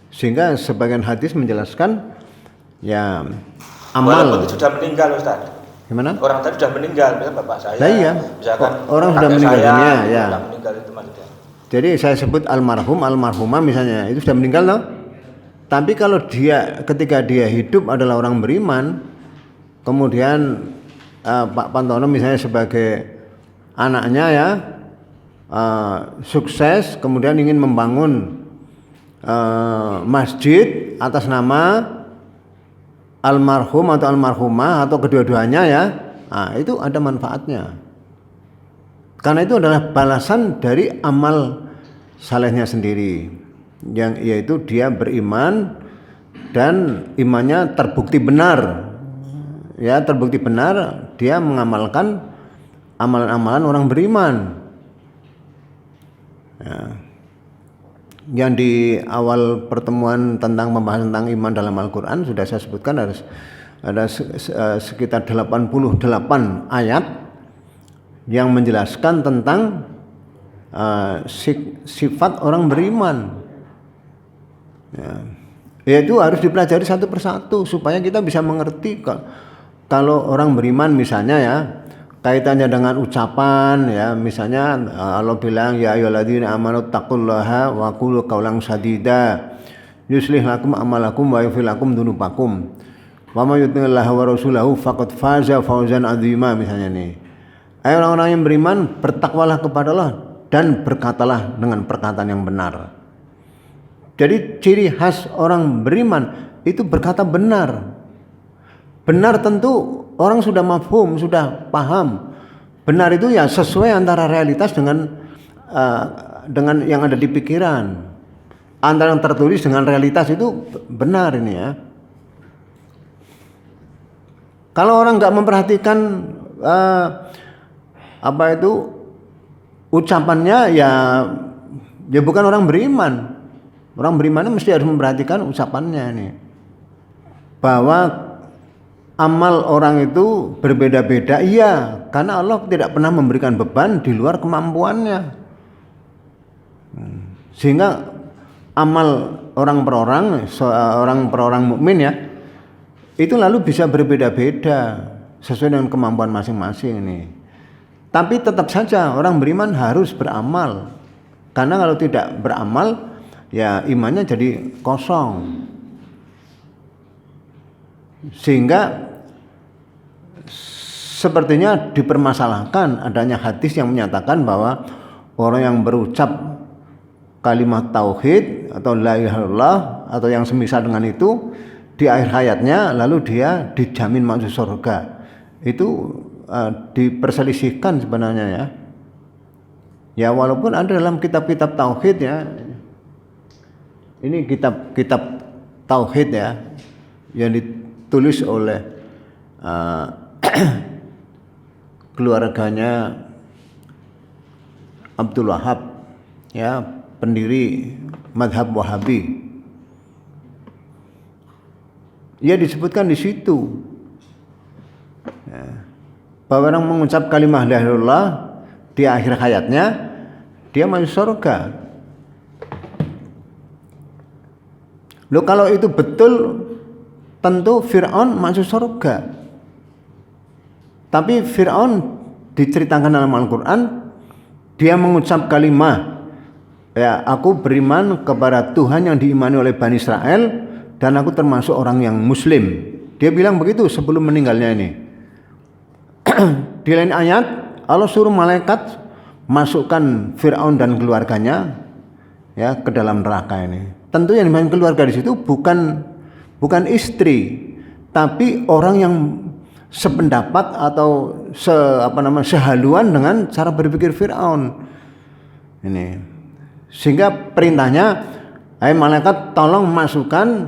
sehingga sebagian hadis menjelaskan ya amal. Walaupun itu sudah meninggal, Ustaz. Gimana? Orang tadi sudah meninggal, misalnya bapak saya. Nah, iya. Misalkan Orang sudah meninggal dunia, ya. Sudah meninggal itu maksudnya. Jadi saya sebut almarhumah misalnya, itu sudah meninggal loh. Tapi kalau dia ketika dia hidup adalah orang beriman, kemudian Pak Pantono misalnya sebagai anaknya ya sukses, kemudian ingin membangun masjid atas nama almarhum atau almarhumah atau kedua-duanya ya, nah, itu ada manfaatnya. Karena itu adalah balasan dari amal salehnya sendiri, yang yaitu dia beriman dan imannya terbukti benar. Ya, terbukti benar dia mengamalkan amalan-amalan orang beriman. Ya. Yang di awal pertemuan tentang pembahasan tentang iman dalam Al-Quran sudah saya sebutkan ada sekitar 88 ayat yang menjelaskan tentang sifat orang beriman. Ya. Yaitu harus dipelajari satu persatu supaya kita bisa mengerti kalau orang beriman misalnya ya kaitannya dengan ucapan ya, misalnya Allah bilang ya ayyuhalladzina amanu taqullaha wa qulu qawlan sadida yuslih lakum amalakum wa yaghfir lakum dzunubakum wa may yuti'illaha wa rasulahu faqad faza fawzan 'azima. Misalnya nih, ayo orang-orang yang beriman, bertakwalah kepada Allah dan berkatalah dengan perkataan yang benar. Jadi ciri khas orang beriman itu berkata benar. Benar tentu orang sudah mafhum, sudah paham. Benar itu ya sesuai antara realitas dengan yang ada di pikiran. Antara yang tertulis dengan realitas itu benar ini ya. Kalau orang nggak memperhatikan ucapannya ya bukan orang beriman. Orang beriman mesti harus memperhatikan ucapannya ini. Bahwa amal orang itu berbeda-beda, iya, karena Allah tidak pernah memberikan beban di luar kemampuannya. Sehingga amal orang per orang mukmin ya, itu lalu bisa berbeda-beda sesuai dengan kemampuan masing-masing ini. Tapi tetap saja orang beriman harus beramal. Karena kalau tidak beramal, ya imannya jadi kosong. Sehingga sepertinya dipermasalahkan adanya hadis yang menyatakan bahwa orang yang berucap kalimat tauhid atau la ilaha illallah atau yang semisal dengan itu di akhir hayatnya lalu dia dijamin masuk surga. Itu diperselisihkan sebenarnya ya. Ya walaupun ada dalam kitab-kitab tauhid ya. Ini kitab-kitab tauhid ya yang ditulis oleh keluarganya Abdul Wahab ya, pendiri madhab Wahabi. Ya disebutkan di situ ya, bahwa orang mengucap kalimat la ilaha illallah di akhir hayatnya dia masuk surga. Loh kalau itu betul tentu Fir'aun masuk surga. Tapi Fir'aun diceritakan dalam Al-Quran dia mengucap kalimat ya, aku beriman kepada Tuhan yang diimani oleh Bani Israel dan aku termasuk orang yang muslim. Dia bilang begitu sebelum meninggalnya ini. Di lain ayat Allah suruh malaikat masukkan Fir'aun dan keluarganya ya ke dalam neraka ini. Tentu yang dimaksud keluarga di situ bukan istri, tapi orang yang sependapat atau sehaluan dengan cara berpikir Fir'aun. Ini. Sehingga perintahnya, hai malaikat tolong masukkan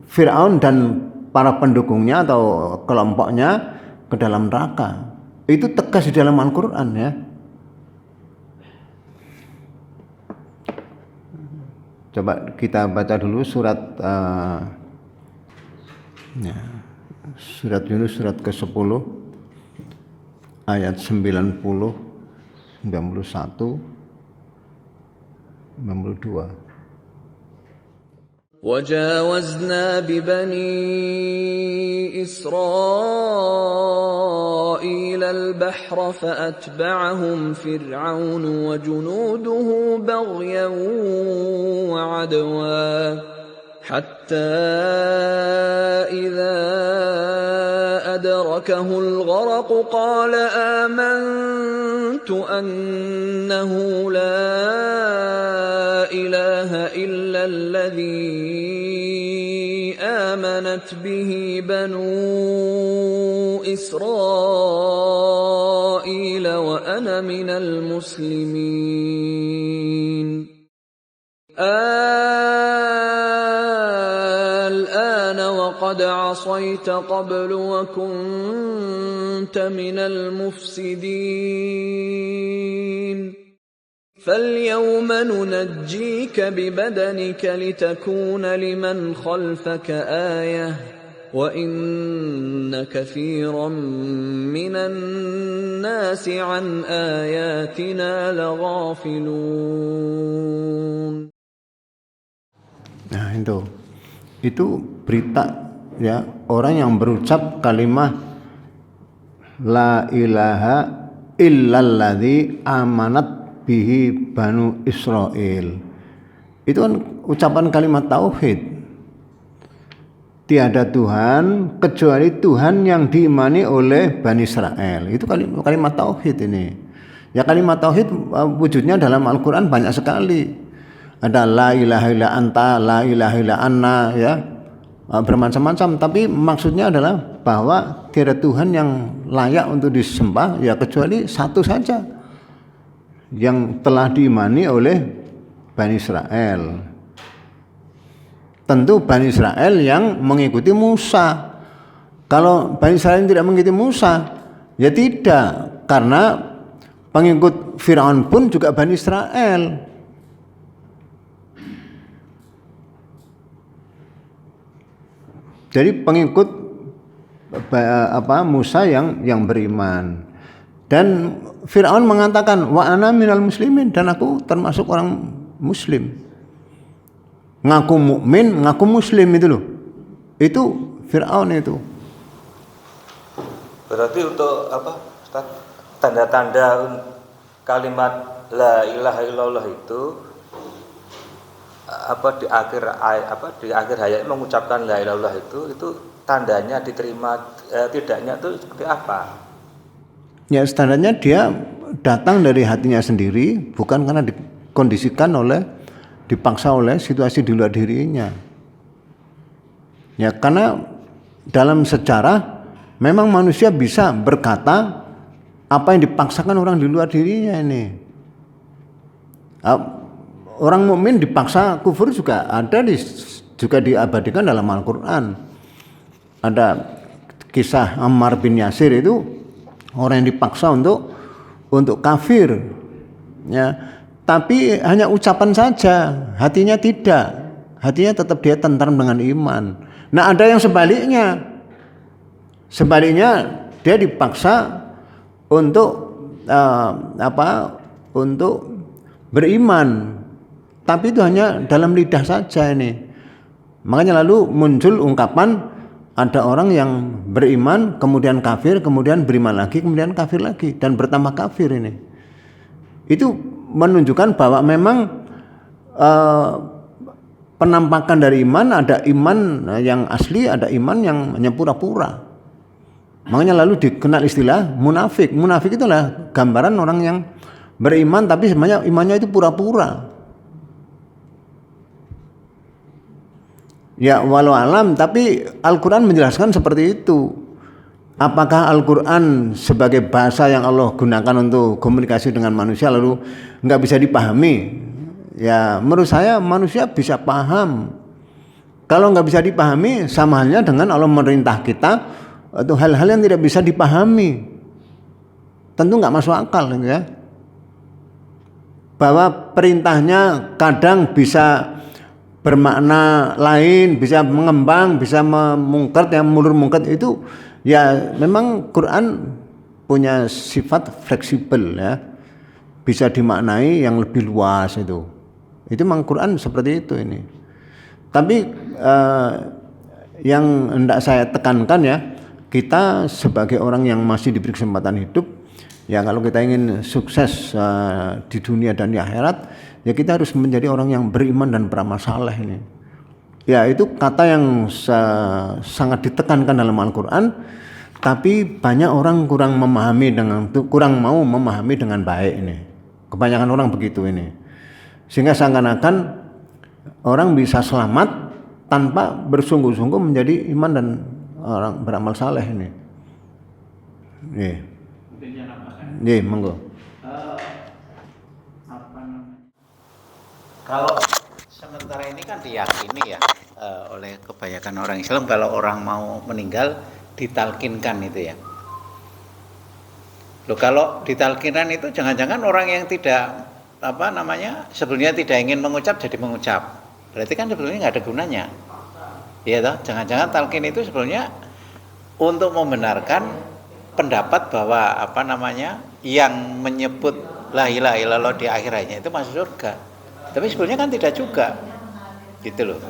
Fir'aun dan para pendukungnya atau kelompoknya ke dalam neraka. Itu tegas di dalam Al-Quran ya. Coba kita baca dulu surat surat Yunus surat ke-10 ayat 90, 91, 92. وجاوزنا ببني إسرائيل البحر فأتبعهم فرعون وجنوده بغيا وعدوا حتى إذا أدركه الغرق قال آمنت أنه لا إله إلا الذي آمنت به بنو إسرائيل وأنا من المسلمين الآن وقد عصيت قبل وكنت من المفسدين فاليوم ننجيك ببدنك لتكون لمن خلفك آية وإن كثيرا من الناس عن آياتنا لغافلون. Nah itu berita ya, orang yang berucap kalimat la ilaha illalladzi amanat bihi banu Israel. Itu kan ucapan kalimat tauhid. Tiada Tuhan kecuali Tuhan yang diimani oleh Bani Israel. Itu kalimat tauhid ini. Ya kalimat tauhid wujudnya dalam Al-Quran banyak sekali. Ada la ilaha illa anta, la ilaha illa anna ya. Bermacam-macam, tapi maksudnya adalah bahwa tiada Tuhan yang layak untuk disembah ya kecuali satu saja yang telah diimani oleh Bani Israel. Tentu Bani Israel yang mengikuti Musa. Kalau Bani Israel tidak mengikuti Musa, ya tidak, karena pengikut Fir'aun pun juga Bani Israel. Jadi pengikut Musa yang beriman. Dan Fir'aun mengatakan wa ana minal muslimin, dan aku termasuk orang muslim. Ngaku mukmin, ngaku muslim itu loh. Itu Fir'aun itu. Berarti untuk apa, Ustaz? Tanda-tanda kalimat la ilaha illallah itu di akhir hayat mengucapkan la ilaha illallah itu tandanya diterima tidaknya itu seperti apa? Ya, standarnya dia datang dari hatinya sendiri, bukan karena dikondisikan dipaksa oleh situasi di luar dirinya. Ya, karena dalam sejarah memang manusia bisa berkata apa yang dipaksakan orang di luar dirinya ini. Orang mukmin dipaksa kufur juga juga diabadikan dalam Al-Qur'an. Ada kisah Ammar bin Yasir, itu orang yang dipaksa untuk kafir, ya, tapi hanya ucapan saja, hatinya tidak, hatinya tetap dia tentram dengan iman. Nah, ada yang sebaliknya dia dipaksa untuk untuk beriman, tapi itu hanya dalam lidah saja ini. Makanya lalu muncul ungkapan ada orang yang beriman, kemudian kafir, kemudian beriman lagi, kemudian kafir lagi, dan bertambah kafir ini. Itu menunjukkan bahwa memang penampakan dari iman, ada iman yang asli, ada iman yang hanya pura-pura. Makanya lalu dikenal istilah munafik. Munafik itulah gambaran orang yang beriman tapi sebenarnya imannya itu pura-pura. Ya, walau alam, tapi Al-Quran menjelaskan seperti itu. Apakah Al-Quran sebagai bahasa yang Allah gunakan untuk komunikasi dengan manusia lalu nggak bisa dipahami? Ya, menurut saya manusia bisa paham. Kalau nggak bisa dipahami, sama halnya dengan Allah memerintah kita atau hal-hal yang tidak bisa dipahami. Tentu nggak masuk akal, ya. Bahwa perintahnya kadang bisa bermakna lain, bisa mengembang, bisa memungkert, yang mulur mungkert itu ya memang Quran punya sifat fleksibel, ya, bisa dimaknai yang lebih luas itu memang Quran seperti itu ini. Tapi yang hendak saya tekankan, ya, kita sebagai orang yang masih diberi kesempatan hidup, ya, kalau kita ingin sukses di dunia dan di akhirat, ya kita harus menjadi orang yang beriman dan beramal saleh ini. Ya, itu kata yang sangat ditekankan dalam Al-Quran, tapi banyak orang kurang mau memahami dengan baik ini. Kebanyakan orang begitu ini, sehingga seakan-akan orang bisa selamat tanpa bersungguh-sungguh menjadi iman dan orang beramal saleh ini. Nih, monggo. Kalau sementara ini kan diyakini, ya, oleh kebanyakan orang Islam, kalau orang mau meninggal ditalkinkan itu, ya. Loh, kalau ditalkinkan itu jangan-jangan orang yang tidak sebelumnya tidak ingin mengucap jadi mengucap. Berarti kan sebetulnya nggak ada gunanya. Iya toh? Jangan-jangan talkin itu sebetulnya untuk membenarkan pendapat bahwa yang menyebut la ilaha illallah di akhir hayatnya itu masuk surga. Tapi sebetulnya kan tidak juga, gitu loh.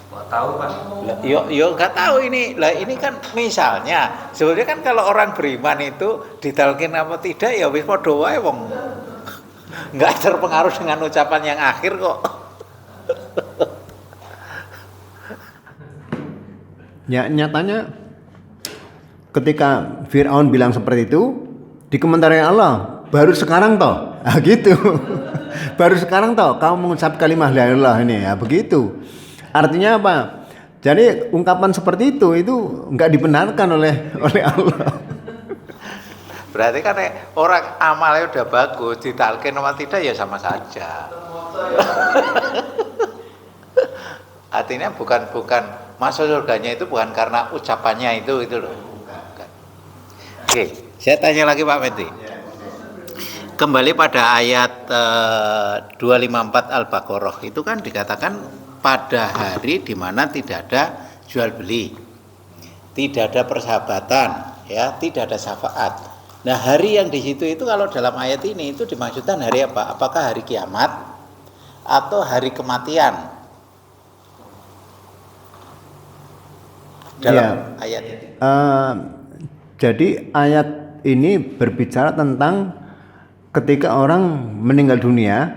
Kok tahu, Pak? Yo nggak tahu ini. Lah ini kan misalnya, sebetulnya kan kalau orang beriman itu ditalkin apa tidak, ya wis padha wae wong. Nggak terpengaruh dengan ucapan yang akhir kok. Ya, nyatanya ketika Fir'aun bilang seperti itu, dikomentari Allah, baru sekarang toh, gitu. Baru sekarang toh kau mengucap kalimat la ilaha illallah ini, ya begitu. Artinya apa? Jadi ungkapan seperti itu enggak dibenarkan oleh Allah. Berarti kan orang amalnya udah bagus, ditalkin sama tidak ya sama saja. Artinya bukan masuk surganya itu bukan karena ucapannya itu loh. Bukan. Oke, saya tanya lagi Pak Menti. Kembali pada ayat 254 Al-Baqarah, itu kan dikatakan pada hari di mana tidak ada jual beli, tidak ada persahabatan, ya, tidak ada syafaat. Nah, hari yang di situ itu kalau dalam ayat ini itu dimaksudkan hari apa? Apakah hari kiamat atau hari kematian? Dalam ayat ini. Jadi ayat ini berbicara tentang ketika orang meninggal dunia,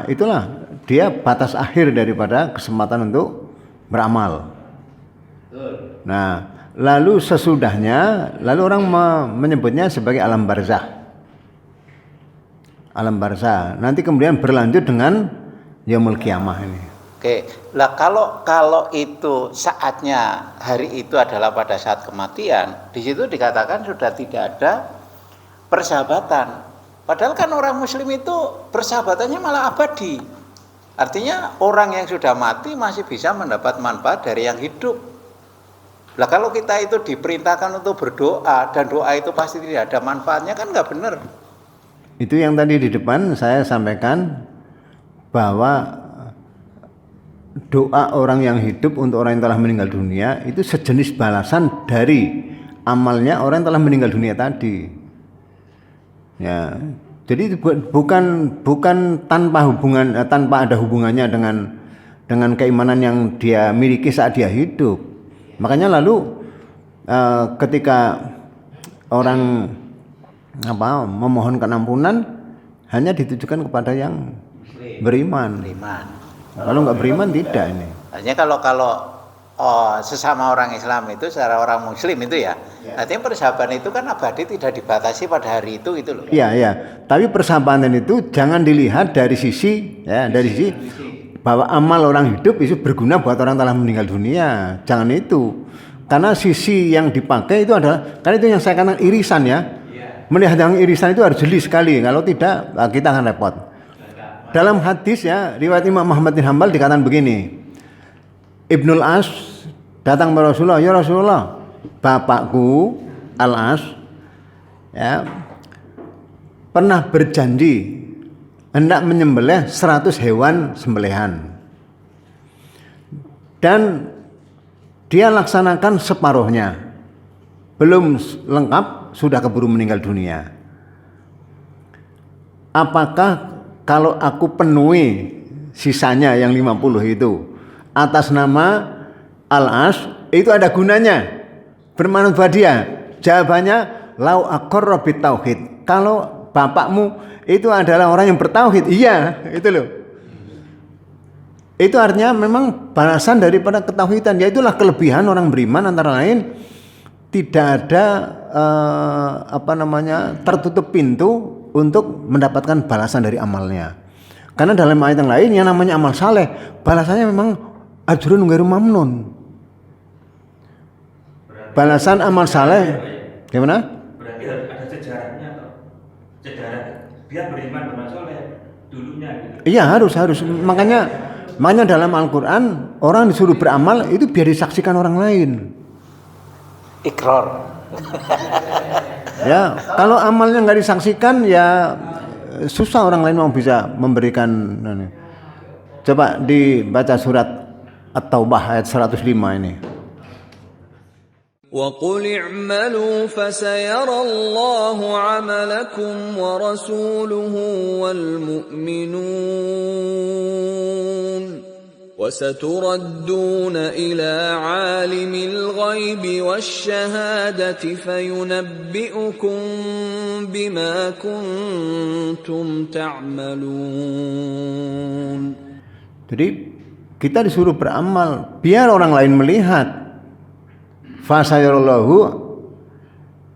itulah dia batas akhir daripada kesempatan untuk beramal. Nah, lalu sesudahnya, lalu orang menyebutnya sebagai alam barzah. Alam barzah. Nanti kemudian berlanjut dengan yaumul kiamah ini. Oke, lah kalau itu saatnya hari itu adalah pada saat kematian, di situ dikatakan sudah tidak ada persahabatan. Padahal kan orang Muslim itu persahabatannya malah abadi. Artinya orang yang sudah mati masih bisa mendapat manfaat dari yang hidup. Lah kalau kita itu diperintahkan untuk berdoa dan doa itu pasti tidak ada manfaatnya, kan nggak benar. Itu yang tadi di depan saya sampaikan bahwa doa orang yang hidup untuk orang yang telah meninggal dunia itu sejenis balasan dari amalnya orang yang telah meninggal dunia tadi. Ya, jadi bukan tanpa ada hubungannya dengan keimanan yang dia miliki saat dia hidup. Makanya lalu ketika orang memohonkan ampunan hanya ditujukan kepada yang beriman. Kalau nggak beriman tidak ini. Hanya kalau sesama orang Islam itu, secara orang Muslim itu ya, artinya persahabatan itu kan abadi, tidak dibatasi pada hari itu loh. Iya. Tapi persahabatan itu jangan dilihat dari sisi bahwa amal orang hidup itu berguna buat orang telah meninggal dunia. Jangan itu. Karena sisi yang dipakai itu adalah, karena itu yang saya katakan irisan ya. Melihat yang irisan itu harus jeli sekali. Kalau tidak, kita akan repot. Dalam hadis ya, riwayat Imam Ahmad bin Hanbal dikatakan begini. Ibnul As datang kepada Rasulullah, ya Rasulullah, bapakku Al-As ya pernah berjanji hendak menyembelih 100 hewan sembelihan. Dan dia laksanakan separuhnya. Belum lengkap sudah keburu meninggal dunia. Apakah kalau aku penuhi sisanya yang 50 itu atas nama Al-As, itu ada gunanya, bermanfaat buat dia? Jawabannya lau aqarra bitauhid. Kalau bapakmu itu adalah orang yang bertauhid, iya, itu loh. Itu artinya memang balasan daripada ketauhidan. Ya itulah kelebihan orang beriman, antara lain tidak ada tertutup pintu untuk mendapatkan balasan dari amalnya. Karena dalam ayat yang lain yang namanya amal saleh, balasannya memang ajrun ghairu mamnun. Balasan amal saleh gimana? Berarti ada sejarahnya atau sejarah dia beriman beramal saleh dulunya gitu. Iya, harus. Makanya dalam Al-Qur'an orang disuruh beramal itu biar disaksikan orang lain. Ikrar. Ya, kalau amalnya nggak disaksikan ya susah orang lain mau bisa memberikan. Coba dibaca surat At-Taubah ayat 105 ini. وَقُلِ اعْمَلُوا فَسَيَرَى اللَّهُ عَمَلَكُمْ وَرَسُولُهُ وَالْمُؤْمِنُونَ وَسَتُرَدُّونَ إِلَى عَالِمِ الْغَيْبِ وَالشَّهَادَةِ فَيُنَبِّئُكُم بِمَا كُنتُمْ تَعْمَلُونَ. Jadi kita disuruh beramal biar orang lain melihat. Fasayarallahu,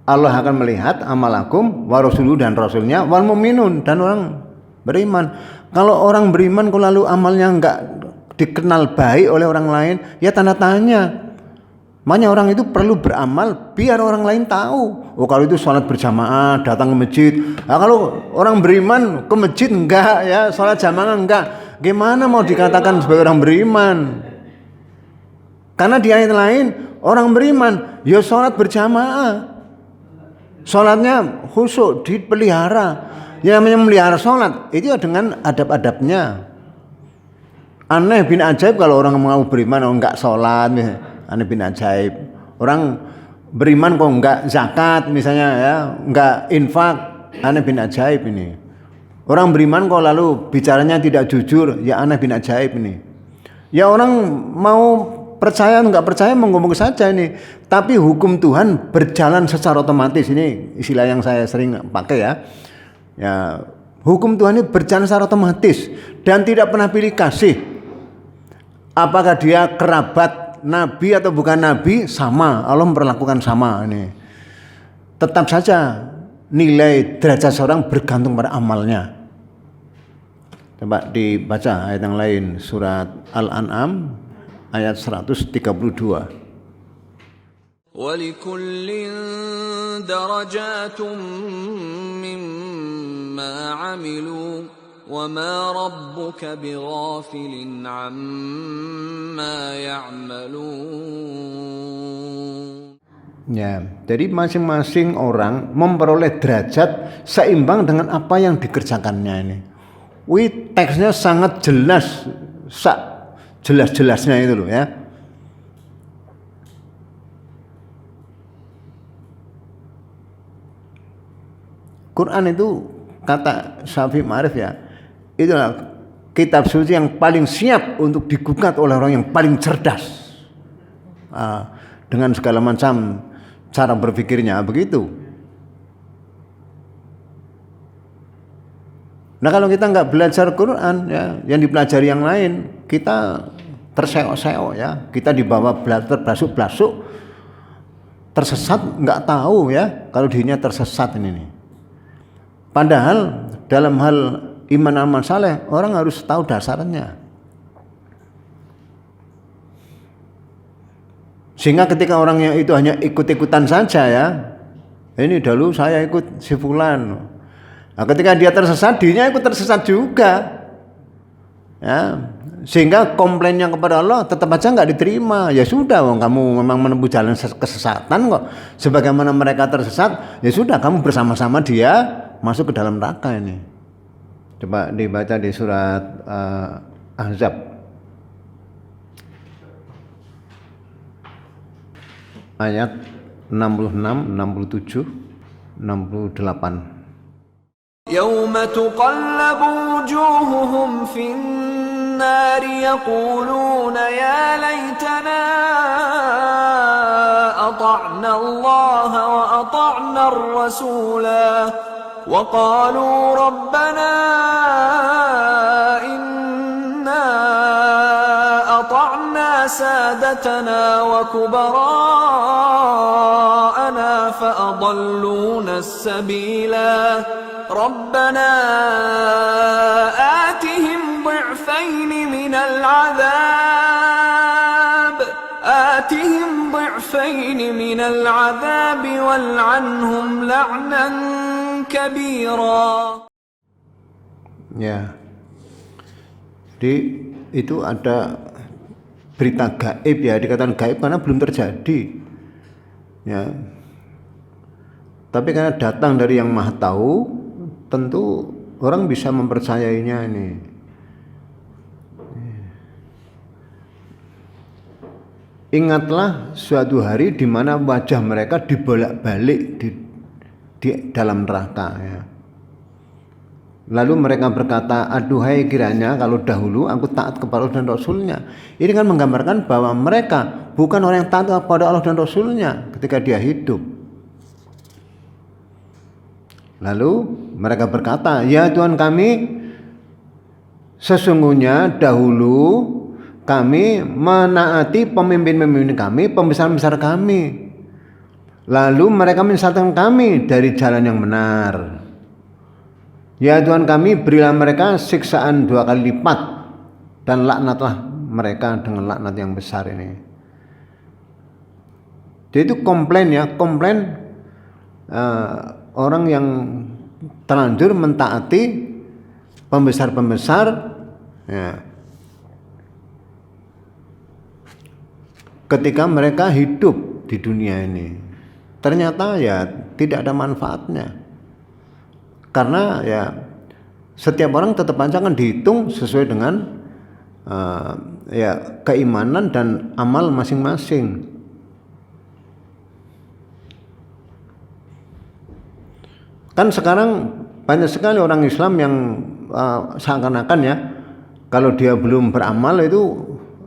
Allah akan melihat amalakum wa rasuluhu, dan rasulnya, wal mu'minun, dan orang beriman. Kalau orang beriman kalau lalu amalnya enggak dikenal baik oleh orang lain, ya tanda tanya. Makanya orang itu perlu beramal biar orang lain tahu. Oh, kalau itu sholat berjamaah, datang ke masjid. Nah, kalau orang beriman ke masjid enggak, ya sholat jamaah enggak, gimana mau dikatakan sebagai orang beriman? Karena di ayat lain orang beriman ya sholat berjamaah, sholatnya khusyuk, dipelihara. Yang namanya melihara sholat itu dengan adab-adabnya. Aneh bin ajaib kalau orang mau beriman kok enggak sholat, aneh bin ajaib. Orang beriman kok enggak zakat misalnya ya, enggak infak, aneh bin ajaib ini. Orang beriman kok lalu bicaranya tidak jujur, ya aneh bin ajaib ini. Ya orang mau percaya enggak percaya monggo-monggo saja ini. Tapi hukum Tuhan berjalan secara otomatis, ini istilah yang saya sering pakai ya. Ya, hukum Tuhan ini berjalan secara otomatis dan tidak pernah pilih kasih. Apakah dia kerabat nabi atau bukan nabi, sama, Allah memperlakukan sama ini. Tetap saja nilai derajat seorang bergantung pada amalnya. Coba dibaca ayat yang lain, surat Al-An'am ayat 132. وَلِكُلٍّ دَرَجَاتٌ مِّمَّا عَمِلُوا وَمَا رَبُّكَ بِغَافِلٍ عَمَّا يَعْمَلُونَ. Ya, jadi masing-masing orang memperoleh derajat seimbang dengan apa yang dikerjakannya ini. Wih, teksnya sangat jelas, jelas-jelasnya itu loh ya. Quran itu kata Syafi'i Ma'arif ya, itulah kitab suci yang paling siap untuk digugat oleh orang yang paling cerdas, dengan segala macam cara berpikirnya begitu. Nah kalau kita nggak belajar Quran ya, yang dipelajari yang lain, kita terseok-seok ya, kita dibawa terblasuk-blasuk, tersesat nggak tahu ya kalau dirinya tersesat ini nih. Padahal dalam hal iman amal saleh orang harus tahu dasarnya. Sehingga ketika orangnya itu hanya ikut-ikutan saja ya, ini dulu saya ikut si fulan. Nah, ketika dia tersesat, dirinya ikut tersesat juga. Ya, sehingga komplainnya kepada Allah tetap aja nggak diterima. Ya sudah, kamu memang menempuh jalan kesesatan kok. Sebagaimana mereka tersesat, ya sudah kamu bersama-sama dia masuk ke dalam neraka ini. Coba dibaca di surat Ahzab ayat 66, 67, 68. يوم تقلب وجوههم في النار يقولون يا ليتنا أطعنا الله وأطعنا الرسولا وقالوا ربنا إنا أطعنا سادتنا وكبراءنا فأضلونا السبيلا ربنا آتهم ضعفين من العذاب والعنهم لعنا كبيرا. Ya. Jadi itu ada berita gaib ya, dikatakan gaib karena belum terjadi. Ya. Tapi karena datang dari yang Maha Tahu, tentu orang bisa mempercayainya ini. Ingatlah suatu hari di mana wajah mereka dibolak-balik di dalam neraka ya. Lalu mereka berkata, aduhai kiranya kalau dahulu aku taat kepada Allah dan Rasulnya. Ini kan menggambarkan bahwa mereka bukan orang yang taat kepada Allah dan Rasulnya ketika dia hidup. Lalu mereka berkata, ya Tuhan kami, sesungguhnya dahulu kami menaati pemimpin-pemimpin kami, pembesar-pembesar kami. Lalu mereka menyesatkan kami dari jalan yang benar. Ya Tuhan kami, berilah mereka siksaan 2 kali lipat dan laknatlah mereka dengan laknat yang besar ini. Jadi itu komplain ya, orang yang terlanjur mentaati pembesar-pembesar ya. Ketika mereka hidup di dunia ini, ternyata ya tidak ada manfaatnya. Karena ya setiap orang tetap aja kan dihitung sesuai dengan ya keimanan dan amal masing-masing. Kan sekarang banyak sekali orang Islam yang seakan-akan ya, kalau dia belum beramal itu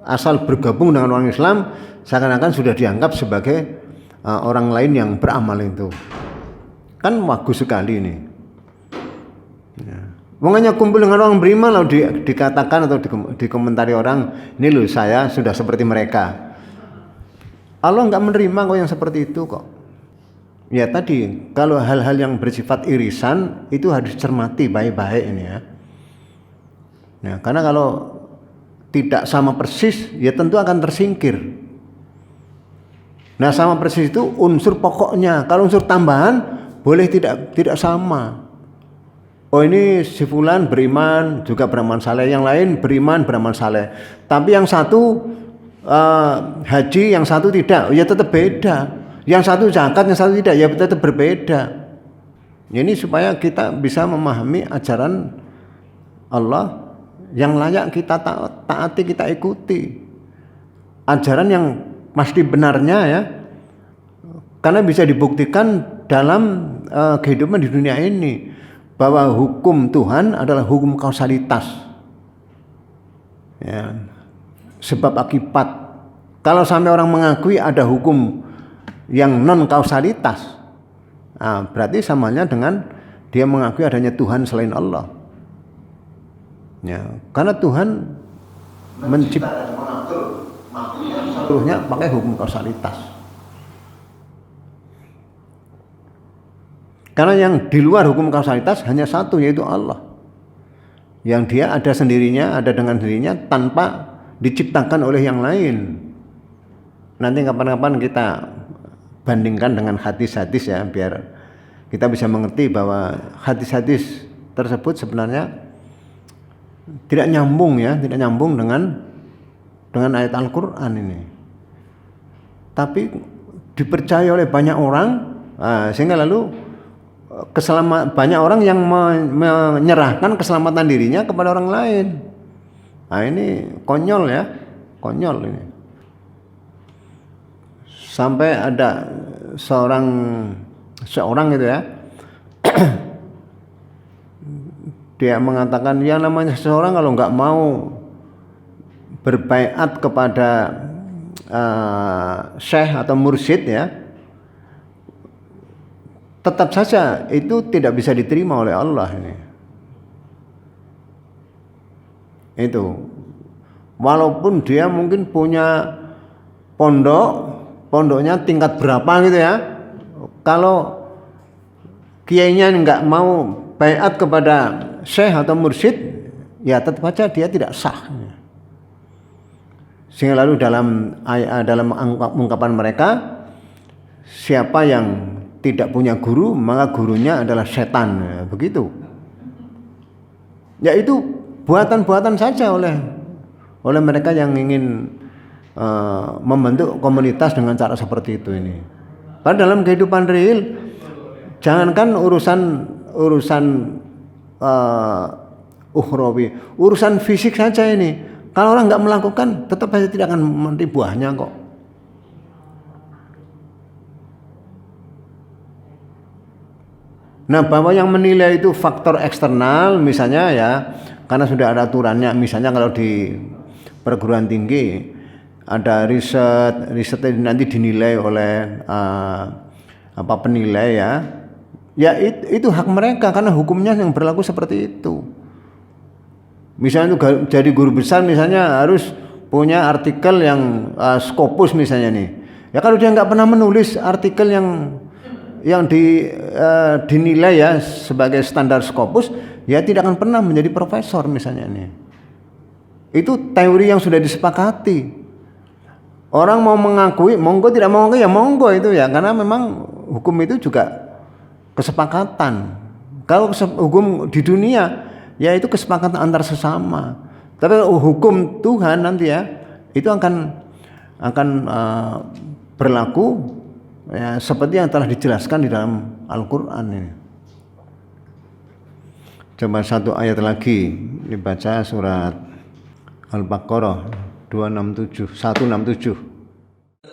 asal bergabung dengan orang Islam seakan-akan sudah dianggap sebagai orang lain yang beramal itu. Kan bagus sekali ini. Ya. Makanya kumpul dengan orang beriman lalu dikatakan atau dikomentari orang, ini loh saya sudah seperti mereka. Allah nggak menerima kok yang seperti itu kok. Ya tadi, kalau hal-hal yang bersifat irisan itu harus cermati baik-baik ini ya. Nah, karena kalau tidak sama persis, ya tentu akan tersingkir. Nah, sama persis itu unsur pokoknya. Kalau unsur tambahan boleh tidak sama. Oh ini si fulan beriman juga beramal saleh, yang lain beramal saleh. Tapi yang satu haji, yang satu tidak, ya tetap beda. Yang satu zakat, yang satu tidak, ya tetap berbeda. Ini supaya kita bisa memahami ajaran Allah yang layak kita taati, kita ikuti. Ajaran yang pasti benarnya ya, karena bisa dibuktikan dalam kehidupan di dunia ini bahwa hukum Tuhan adalah hukum kausalitas. Ya, sebab akibat. Kalau sampai orang mengakui ada hukum yang non kausalitas, berarti samanya dengan dia mengakui adanya Tuhan selain Allah. Ya, karena Tuhan mencipta dan mengatur makhluknya seluruhnya pakai hukum kausalitas. Karena yang di luar hukum kausalitas hanya satu, yaitu Allah. Yang dia ada sendirinya, ada dengan dirinya tanpa diciptakan oleh yang lain. Nanti kapan-kapan kita bandingkan dengan hadis-hadis ya, biar kita bisa mengerti bahwa hadis-hadis tersebut sebenarnya tidak nyambung ya, tidak nyambung dengan ayat Al-Quran ini. Tapi dipercaya oleh banyak orang, sehingga lalu banyak orang yang menyerahkan keselamatan dirinya kepada orang lain. Nah ini konyol ya, konyol ini. Sampai ada seorang gitu ya, dia mengatakan yang namanya seseorang kalau nggak mau berbaiat kepada syekh atau mursyid ya, tetap saja itu tidak bisa diterima oleh Allah ini. Itu walaupun dia mungkin punya pondoknya tingkat berapa gitu ya, kalau kiainya nggak mau baiat kepada syekh atau mursyid, ya tetap saja dia tidak sah. Sehingga lalu dalam ungkapan mereka, siapa yang tidak punya guru maka gurunya adalah setan, begitu. Ya itu buatan-buatan saja oleh mereka yang ingin membentuk komunitas dengan cara seperti itu ini. Padahal dalam kehidupan real, jangankan urusan ukhrawi, urusan fisik saja ini. Kalau orang nggak melakukan, tetap saja tidak akan memetik buahnya kok. Nah, bahwa yang menilai itu faktor eksternal, misalnya ya, karena sudah ada aturannya. Misalnya kalau di perguruan tinggi ada riset nanti dinilai oleh penilai ya. Ya itu hak mereka karena hukumnya yang berlaku seperti itu. Misalnya itu jadi guru besar misalnya harus punya artikel yang Scopus misalnya nih. Ya kalau dia nggak pernah menulis artikel yang dinilai ya sebagai standar Scopus, ya tidak akan pernah menjadi profesor misalnya nih. Itu teori yang sudah disepakati. Orang mau mengakui, monggo, tidak mau mengakui ya monggo itu ya, karena memang hukum itu juga kesepakatan. Kalau hukum di dunia ya itu kesepakatan antar sesama. Tapi hukum Tuhan nanti ya itu akan berlaku ya seperti yang telah dijelaskan di dalam Al-Qur'an ini. Coba satu ayat lagi dibaca surat Al-Baqarah 167.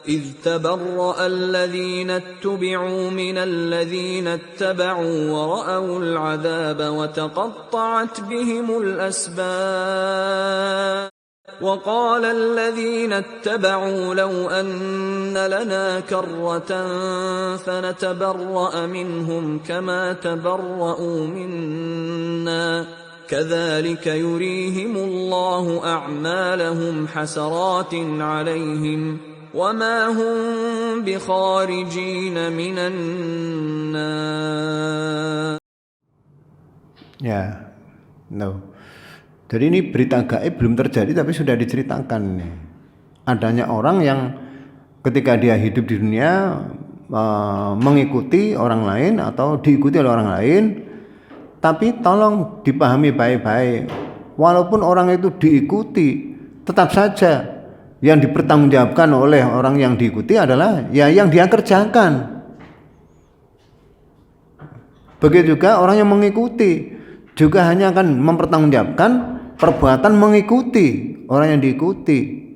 إذ تبرأ الذين اتبعوا من الذين اتبعوا ورأوا العذاب وتقطعت بهم الأسباب وقال الذين اتبعوا لو أن لنا كرة فنتبرأ منهم كما تبرأوا منا كذلك يريهم الله أعمالهم حسرات عليهم وما هم بخارجين من النار. Ya, no. Jadi ini berita gaib belum terjadi tapi sudah diceritakan nih. Adanya orang yang ketika dia hidup di dunia mengikuti orang lain atau diikuti oleh orang lain, tapi tolong dipahami baik-baik. Walaupun orang itu diikuti, tetap saja yang dipertanggungjawabkan oleh orang yang diikuti adalah ya yang dia kerjakan. Begitu juga orang yang mengikuti juga hanya akan mempertanggungjawabkan perbuatan mengikuti orang yang diikuti.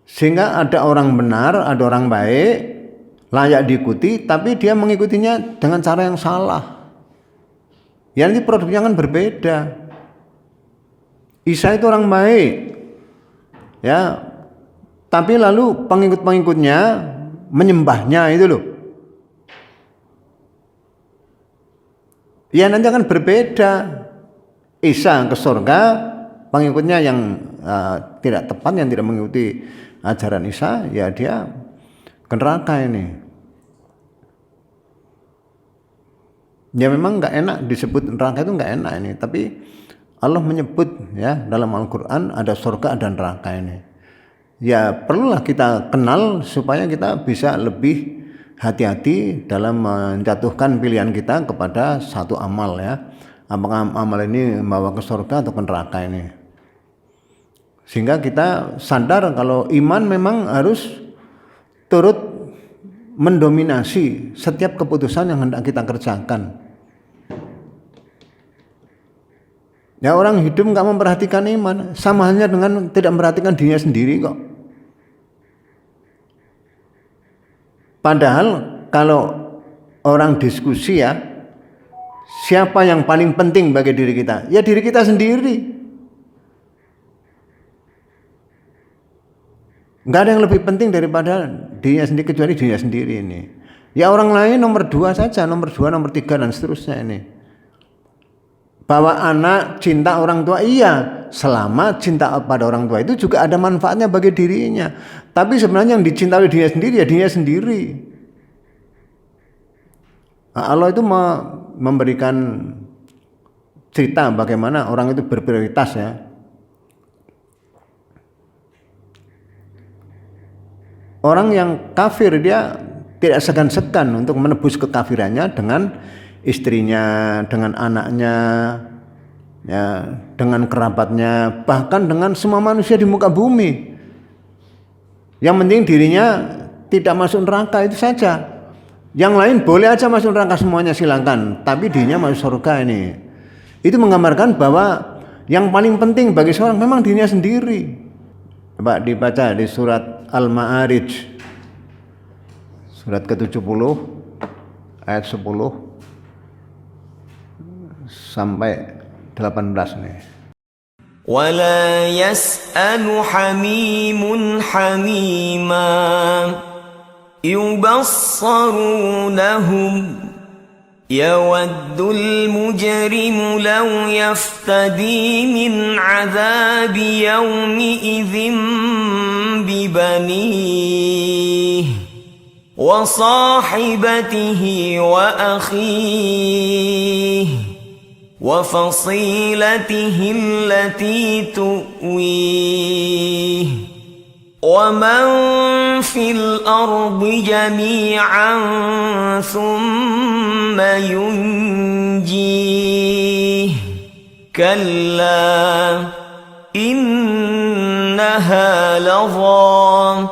Sehingga ada orang benar, ada orang baik, layak diikuti, tapi dia mengikutinya dengan cara yang salah. Ya nanti produknya kan berbeda. Isa itu orang baik, ya, tapi lalu pengikut-pengikutnya menyembahnya itu loh. Ya nanti akan berbeda. Isa ke surga, pengikutnya yang tidak tepat, yang tidak mengikuti ajaran Isa, ya dia ke neraka ini. Ya memang nggak enak disebut neraka, itu nggak enak ini, tapi Allah menyebut ya dalam Al-Quran ada surga, ada neraka ini. Ya perlulah kita kenal supaya kita bisa lebih hati-hati dalam menjatuhkan pilihan kita kepada satu amal ya. Apakah amal ini membawa ke surga atau ke neraka ini. Sehingga kita sadar kalau iman memang harus turut mendominasi setiap keputusan yang hendak kita kerjakan. Ya orang hidup nggak memperhatikan iman, sama halnya dengan tidak memperhatikan dirinya sendiri kok. Padahal kalau orang diskusi ya, siapa yang paling penting bagi diri kita? Ya diri kita sendiri. Nggak ada yang lebih penting daripada dirinya sendiri kecuali dirinya sendiri ini. Ya orang lain nomor 2 saja, nomor 2, nomor 3 dan seterusnya ini. Bahwa anak cinta orang tua, iya, selama cinta pada orang tua itu juga ada manfaatnya bagi dirinya. Tapi sebenarnya yang dicintai dirinya sendiri ya dirinya sendiri. Nah, Allah itu memberikan cerita bagaimana orang itu berprioritas ya. Orang yang kafir dia tidak segan-segan untuk menebus kekafirannya dengan istrinya, dengan anaknya, ya, dengan kerabatnya, bahkan dengan semua manusia di muka bumi. Yang penting dirinya tidak masuk neraka itu saja. Yang lain boleh aja masuk neraka semuanya silakan, tapi dirinya masuk surga ini. Itu menggambarkan bahwa yang paling penting bagi seorang memang dirinya sendiri. Coba dibaca di surat Al-Ma'arij, surat ke-70 ayat 10 sampai 18 nih. ولا يسأل حميم حميما يبصرونهم يود المجرم لو يفتدي من عذاب يومئذ ببنيه وصاحبته وأخيه وفصيلته التي تؤويه ومن في الأرض جميعا ثم ينجيه كلا إنها لظى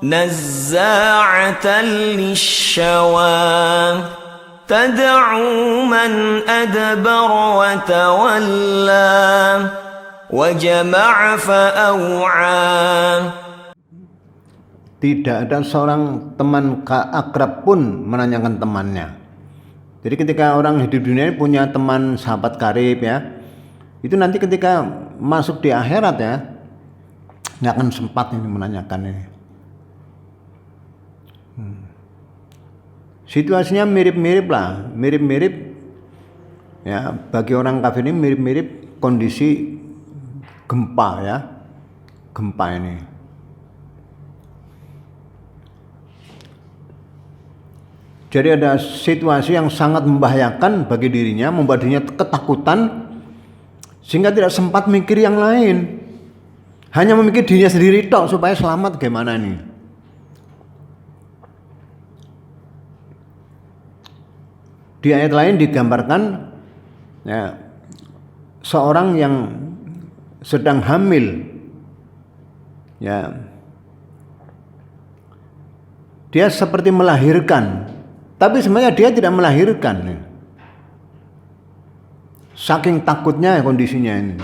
نزاعة للشوى تدعو من أدبر وتولى وجمع فأوعى. Tidak ada seorang teman akrab pun menanyakan temannya. Jadi ketika orang hidup dunia ini punya teman sahabat karib ya, itu nanti ketika masuk di akhirat ya, nggak akan sempat ini menanyakan ini. Situasinya mirip-mirip lah, mirip-mirip ya, bagi orang kafir ini mirip-mirip kondisi gempa ya, gempa ini. Jadi ada situasi yang sangat membahayakan bagi dirinya, membuat dirinya ketakutan, sehingga tidak sempat mikir yang lain. Hanya memikir dirinya sendiri tok supaya selamat gimana nih. Di ayat lain digambarkan ya, seorang yang sedang hamil ya, dia seperti melahirkan, tapi sebenarnya dia tidak melahirkan. Saking takutnya kondisinya ini.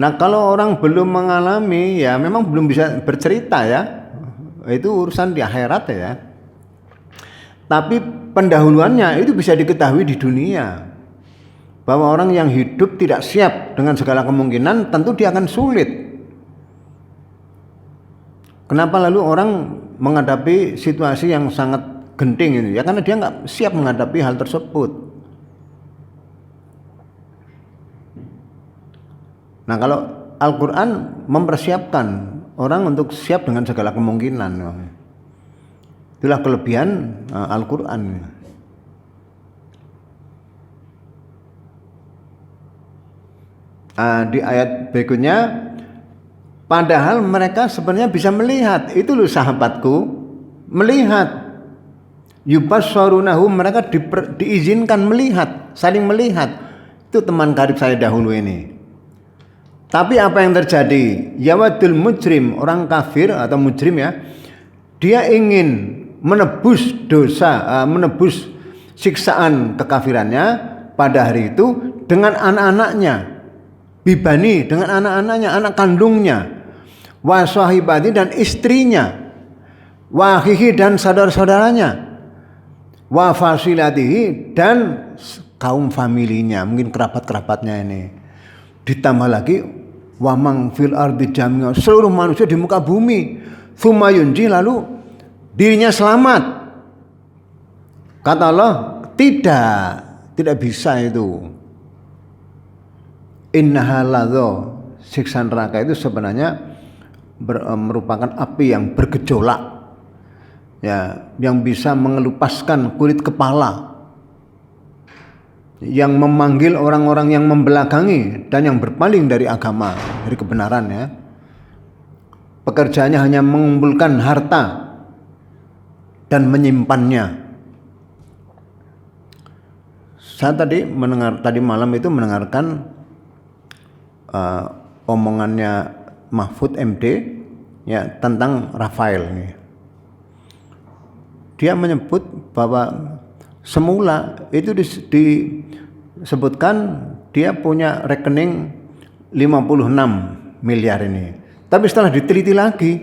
Nah kalau orang belum mengalami ya memang belum bisa bercerita ya. Itu urusan di akhirat ya. Tapi pendahuluannya itu bisa diketahui di dunia. Bahwa orang yang hidup tidak siap dengan segala kemungkinan tentu dia akan sulit. Kenapa lalu orang menghadapi situasi yang sangat genting ini? Ya karena dia nggak siap menghadapi hal tersebut. Nah kalau Al-Quran mempersiapkan orang untuk siap dengan segala kemungkinan. Itulah kelebihan Al-Quran. Di ayat berikutnya, padahal mereka sebenarnya bisa melihat. Itu loh sahabatku, melihat. Yubasyarunahum, mereka diizinkan melihat, saling melihat. Itu teman karib saya dahulu ini. Tapi apa yang terjadi? Yawadul mujrim, orang kafir atau mujrim ya, dia ingin menebus dosa, menebus siksaan kekafirannya pada hari itu dengan anak-anaknya, bibani, dengan anak-anaknya, anak kandungnya, wasahibati dan istrinya, wahihi dan saudara-saudaranya, wafasilatihi dan kaum familinya, mungkin kerabat-kerabatnya ini. Ditambah lagi wamang fil ardi jami'a, seluruh manusia di muka bumi. Tsumma yunji, lalu dirinya selamat. Kata Allah, tidak bisa itu. Innaha ladza, siksa neraka itu sebenarnya merupakan api yang bergejolak. Ya, yang bisa mengelupaskan kulit kepala, yang memanggil orang-orang yang membelakangi dan yang berpaling dari agama, dari kebenaran ya. Pekerjaannya hanya mengumpulkan harta dan menyimpannya. Saya tadi malam itu mendengarkan omongannya Mahfud MD ya tentang Rafael ini. Dia menyebut bahwa semula itu disebutkan dia punya rekening 56 miliar ini. Tapi setelah diteliti lagi,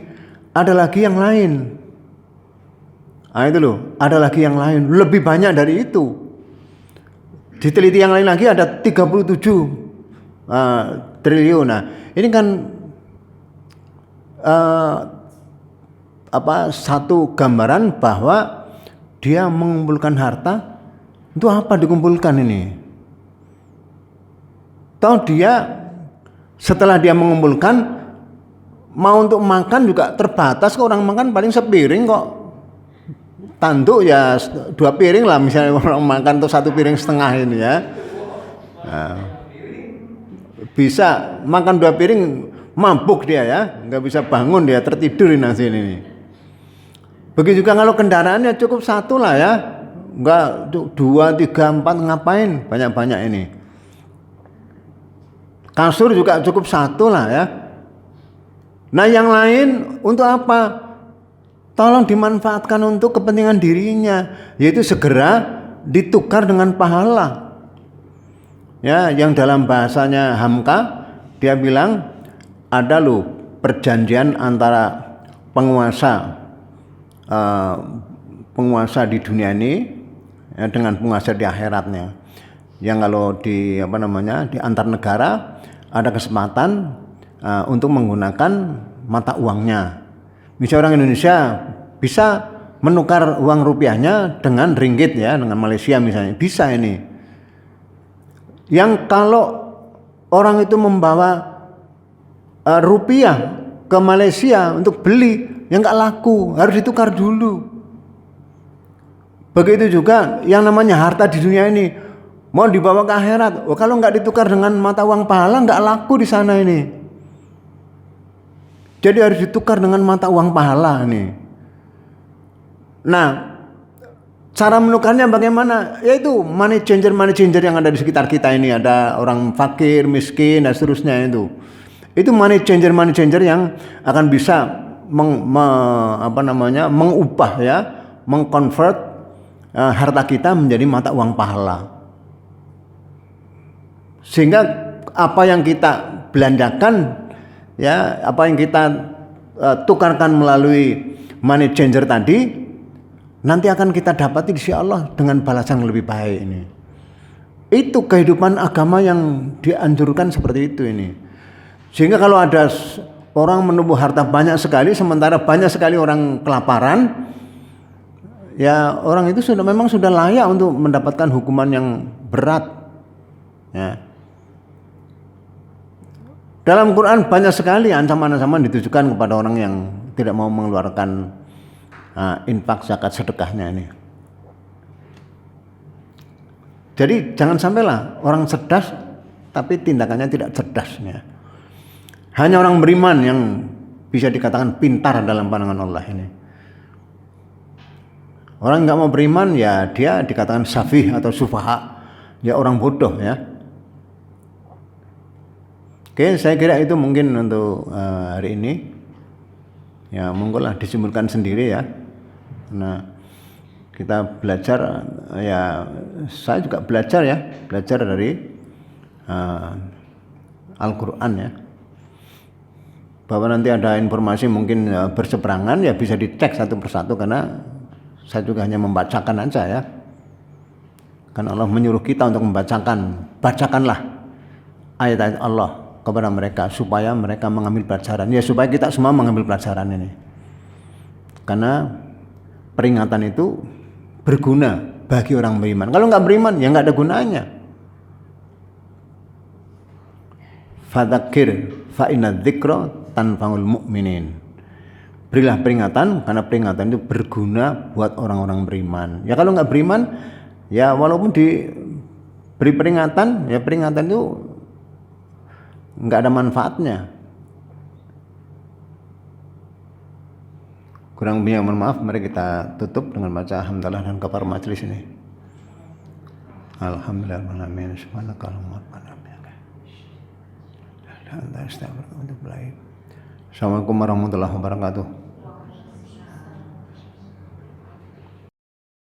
ada lagi yang lain. Nah itu loh, ada lagi yang lain, lebih banyak dari itu. Diteliti yang lain lagi ada 37 triliun. Nah, ini kan satu gambaran bahwa dia mengumpulkan harta. Itu apa dikumpulkan ini? Tahu dia setelah dia mengumpulkan, mau untuk makan juga terbatas. Kok orang makan paling sepiring kok. Tanduk ya 2 piring lah misalnya orang makan tuh 1 piring setengah ini ya. Nah, bisa makan 2 piring mabuk dia ya, nggak bisa bangun dia, tertidur nasi ini. Begitu juga kalau kendaraannya cukup 1 lah ya, nggak 2, 3, 4 ngapain banyak-banyak ini. Kasur juga cukup 1 lah ya. Nah yang lain untuk apa? tolong dimanfaatkan untuk kepentingan dirinya, yaitu segera ditukar dengan pahala. Ya, yang dalam bahasanya Hamka dia bilang ada loh perjanjian antara penguasa di dunia ini ya, dengan penguasa di akhiratnya. Yang kalau di di antar negara ada kesempatan untuk menggunakan mata uangnya. Misalnya orang Indonesia bisa menukar uang rupiahnya dengan ringgit ya, dengan Malaysia misalnya, bisa ini. Yang kalau orang itu membawa rupiah ke Malaysia untuk beli, yang nggak laku, harus ditukar dulu. Begitu juga yang namanya harta di dunia ini mau dibawa ke akhirat, kalau nggak ditukar dengan mata uang pahala nggak laku di sana ini. Jadi harus ditukar dengan mata uang pahala nih. Nah, cara menukarnya bagaimana? Yaitu money changer yang ada di sekitar kita ini. Ada orang fakir, miskin, dan seterusnya itu. Itu money changer yang akan bisa mengubah ya, mengkonvert harta kita menjadi mata uang pahala. Sehingga apa yang kita belanjakan ya, apa yang kita tukarkan melalui money changer tadi nanti akan kita dapati di sisi Allah dengan balasan yang lebih baik ini. Itu kehidupan agama yang dianjurkan seperti itu ini. Sehingga kalau ada orang menubuh harta banyak sekali sementara banyak sekali orang kelaparan, ya orang itu memang sudah layak untuk mendapatkan hukuman yang berat. Ya. Dalam Quran banyak sekali ancaman-ancaman ditujukan kepada orang yang tidak mau mengeluarkan infak zakat sedekahnya ini. Jadi jangan sampailah orang cerdas tapi tindakannya tidak cerdasnya. Hanya orang beriman yang bisa dikatakan pintar dalam pandangan Allah ini. Orang nggak mau beriman ya dia dikatakan safih atau sufaha, ya orang bodoh ya. Oke, saya kira itu mungkin untuk hari ini. Ya, monggolah disimpulkan sendiri ya. Nah, kita belajar ya, saya juga belajar dari Al-Qur'an ya. Bahwa nanti ada informasi mungkin berseberangan ya bisa dicek satu persatu karena saya juga hanya membacakan aja ya. Kan Allah menyuruh kita untuk bacakanlah ayat-ayat Allah kepada mereka supaya mereka mengambil pelajaran. Ya supaya kita semua mengambil pelajaran ini. Karena peringatan itu berguna bagi orang beriman. Kalau nggak beriman ya nggak ada gunanya. Fadzakir fa inna dzikra tanfa'ul mu'minin. Berilah peringatan karena peringatan itu berguna buat orang-orang beriman. Ya kalau nggak beriman ya walaupun diberi peringatan ya peringatan itu nggak ada manfaatnya. Kurang lebihnya mohon maaf, mari kita tutup dengan baca hamdalah dan kabar majelis ini. Alhamdulillahirrahmanirrahim. Assalamualaikum warahmatullahi wabarakatuh.